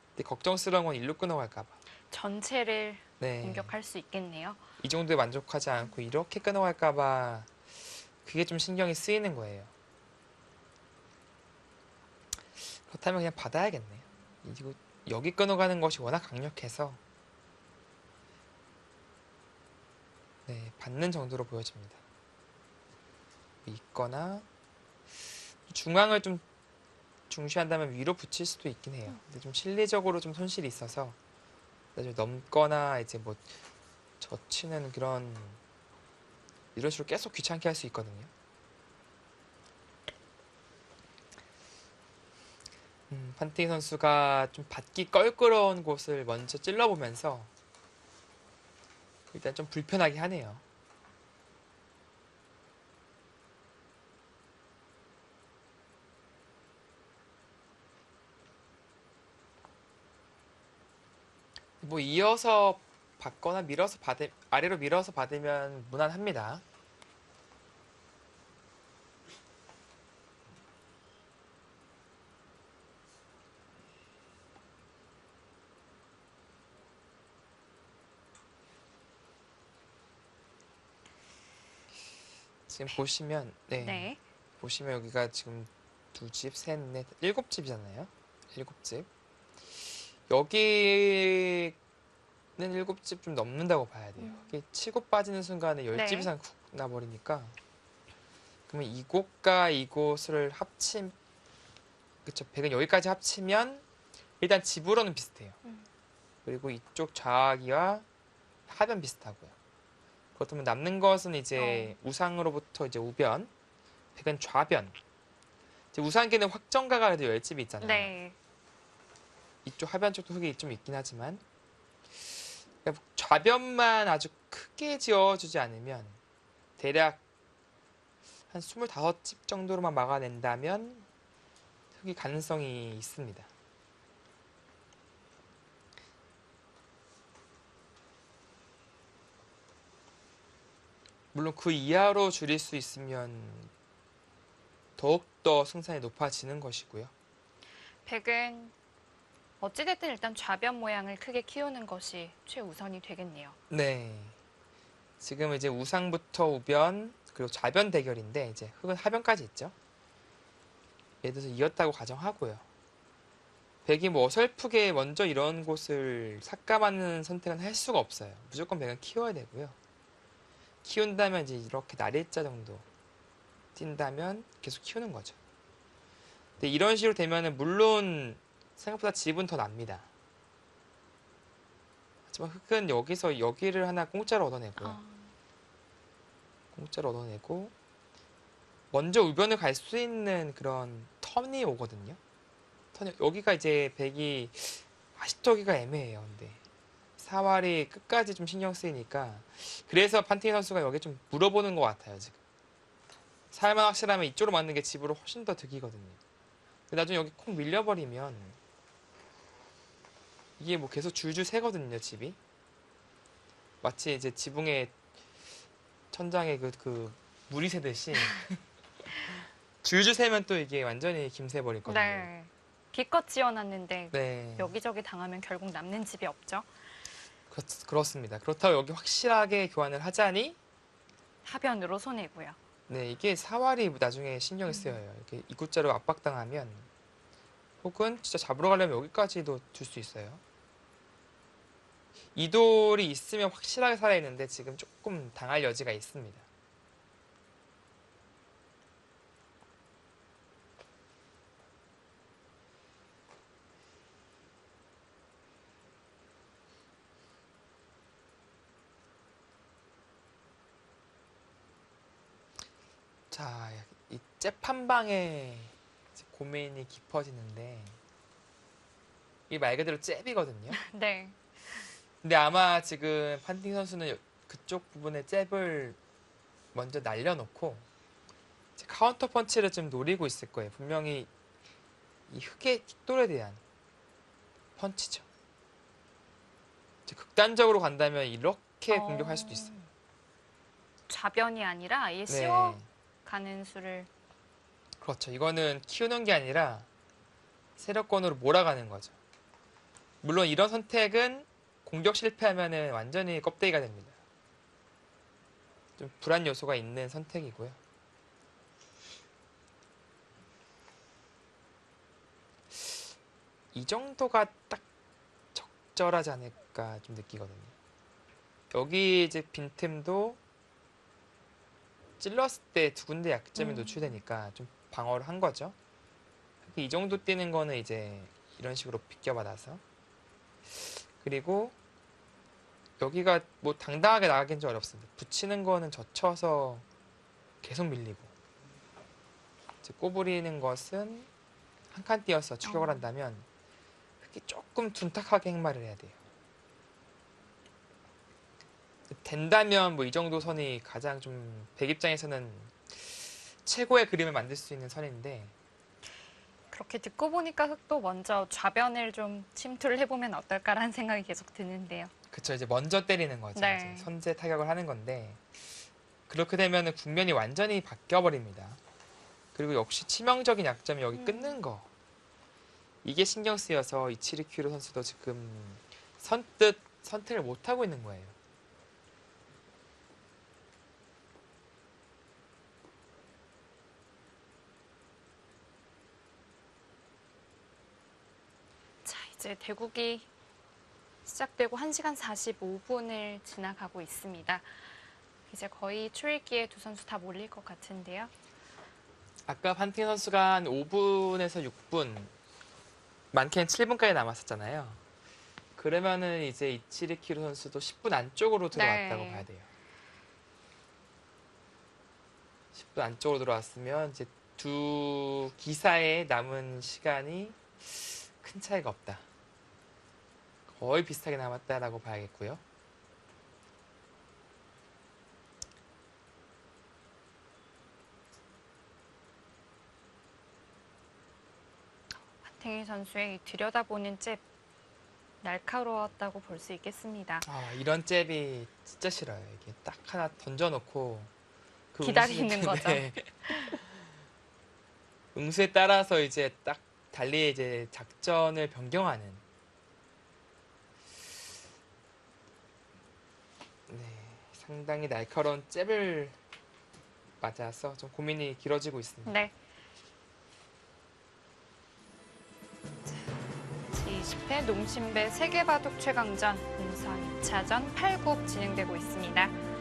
근데 걱정스러운 건 일로 끊어갈까봐. 전체를 네. 공격할 수 있겠네요. 이 정도에 만족하지 않고 이렇게 끊어갈까봐 그게 좀 신경이 쓰이는 거예요. 그렇다면 그냥 받아야겠네요. 이거 여기 끊어가는 것이 워낙 강력해서 네, 받는 정도로 보여집니다. 있거나 중앙을 좀 중시한다면 위로 붙일 수도 있긴 해요. 근데 좀 실리적으로 좀 손실이 있어서 나중에 넘거나 이제 뭐 젖히는 그런 이런 식으로 계속 귀찮게 할 수 있거든요. 판팅 선수가 좀 받기 껄끄러운 곳을 먼저 찔러보면서 일단 좀 불편하게 하네요. 뭐 이어서 받거나 밀어서 아래로 밀어서 받으면 무난합니다. 지금 보시면 네. 보시면 여기가 지금 2집, 셋, 넷, 7집이잖아요. 7집. 여기는 7집 좀 넘는다고 봐야 돼요. 이게 치고 빠지는 순간에 10집 네. 이상 쿡 나버리니까 그러면 이곳과 이곳을 그쵸, 백은 여기까지 합치면 일단 집으로는 비슷해요. 그리고 이쪽 좌하기와 하변 비슷하고요. 그렇다면 남는 것은 이제 우상으로부터 이제 우변, 백은 좌변. 이제 우산기는 확정가가 그래도 10집이 있잖아요. 네. 이쪽 하변 쪽도 흙이 좀 있긴 하지만 그러니까 좌변만 아주 크게 지어주지 않으면 대략 한 25집 정도로만 막아낸다면 흙이 가능성이 있습니다. 물론 그 이하로 줄일 수 있으면 더욱더 생산이 높아지는 것이고요. 백은 어찌됐든 일단 좌변 모양을 크게 키우는 것이 최우선이 되겠네요. 네. 지금 이제 우상부터 우변 그리고 좌변 대결인데 이제 흙은 하변까지 있죠. 예를 들어서 이었다고 가정하고요. 백이 뭐 어설프게 먼저 이런 곳을 삭감하는 선택은 할 수가 없어요. 무조건 백은 키워야 되고요. 키운다면 이제 이렇게 날일자 정도 뛴다면 계속 키우는 거죠. 근데 이런 식으로 되면은 물론 생각보다 집은 더 납니다. 하지만 흙은 여기서 여기를 하나 공짜로 얻어내고요. 아, 공짜로 얻어내고 먼저 우변을 갈 수 있는 그런 턴이 오거든요. 여기가 이제 백이 아직도 여기가 애매해요. 근데 사활이 끝까지 좀 신경 쓰이니까 그래서 판테이 선수가 여기 좀 물어보는 것 같아요. 지금 살만 확실하면 이쪽으로 맞는 게 집으로 훨씬 더 득이거든요. 근데 나중에 여기 콕 밀려버리면 이게 뭐 계속 줄줄 새거든요. 집이 마치 이제 지붕에 천장에 그 물이 새듯이 줄줄 새면 또 이게 완전히 김새버리거든요. 네. 기껏 지어놨는데 네. 여기저기 당하면 결국 남는 집이 없죠. 그렇습니다. 그렇다고 여기 확실하게 교환을 하자니 하변으로 손해고요. 네, 이게 사활이 나중에 신경이 쓰여요. 이렇게 입구자로 압박당하면 혹은 진짜 잡으러 가려면 여기까지도 줄 수 있어요. 이 돌이 있으면 확실하게 살아있는데 지금 조금 당할 여지가 있습니다. 자, 이 잽한 방에 고민이 깊어지는데 이게 말 그대로 잽이거든요. 네. 근데 아마 지금 판팅 선수는 그쪽 부분에 잽을 먼저 날려놓고 이제 카운터 펀치를 좀 노리고 있을 거예요. 분명히 이 흑의 킥돌에 대한 펀치죠. 이제 극단적으로 간다면 이렇게 공격할 수도 있어요. 좌변이 아니라 아예 네. 씌워가는 수를. 그렇죠. 이거는 키우는 게 아니라 세력권으로 몰아가는 거죠. 물론 이런 선택은 공격 실패하면은 완전히 껍데기가 됩니다. 좀 불안 요소가 있는 선택이고요. 이 정도가 딱 적절하지 않을까 좀 느끼거든요. 여기 이제 빈틈도 찔렀을 때 두 군데 약점이 노출되니까 좀 방어를 한 거죠. 이 정도 뛰는 거는 이제 이런 식으로 비껴받아서 그리고 여기가 뭐 당당하게 나가긴 좀 어렵습니다. 붙이는 거는 젖혀서 계속 밀리고 이제 꼬부리는 것은 한 칸 띄어서 추격을 한다면 이렇게 조금 둔탁하게 행마를 해야 돼요. 된다면 뭐 이 정도 선이 가장 좀 백 입장에서는 최고의 그림을 만들 수 있는 선인데 그렇게 듣고 보니까 흑도 먼저 좌변을 좀 침투를 해보면 어떨까라는 생각이 계속 드는데요. 그쵸 이제 먼저 때리는 거죠. 네. 이제 선제 타격을 하는 건데 그렇게 되면은 국면이 완전히 바뀌어 버립니다. 그리고 역시 치명적인 약점이 여기 끊는 거 이게 신경 쓰여서 이치리큐로 선수도 지금 선뜻 선택을 못 하고 있는 거예요. 자, 이제 대국이 시작되고 1시간 45분을 지나가고 있습니다. 이제 거의 초읽기에 두 선수 다 몰릴 것 같은데요. 아까 판팅 선수가 한 5분에서 6분 많게는 7분까지 남았었잖아요. 그러면은 이제 이치리키로 선수도 10분 안쪽으로 들어왔다고 네. 봐야 돼요. 10분 안쪽으로 들어왔으면 이제 두 기사의 남은 시간이 큰 차이가 없다. 거의 비슷하게 남았다라고 봐야겠고요. 박태희 선수의 이 들여다보는 잽 날카로웠다고 볼 수 있겠습니다. 이런 잽이 진짜 싫어요. 이게 딱 하나 던져놓고 그 기다리는 거죠. 네. 응수에 따라서 이제 딱 달리 이제 작전을 변경하는. 네, 상당히 날카로운 잽을 맞아서 좀 고민이 길어지고 있습니다. 네. 제20회 농심배 세계바둑 최강전 본선 2차전 8국 진행되고 있습니다.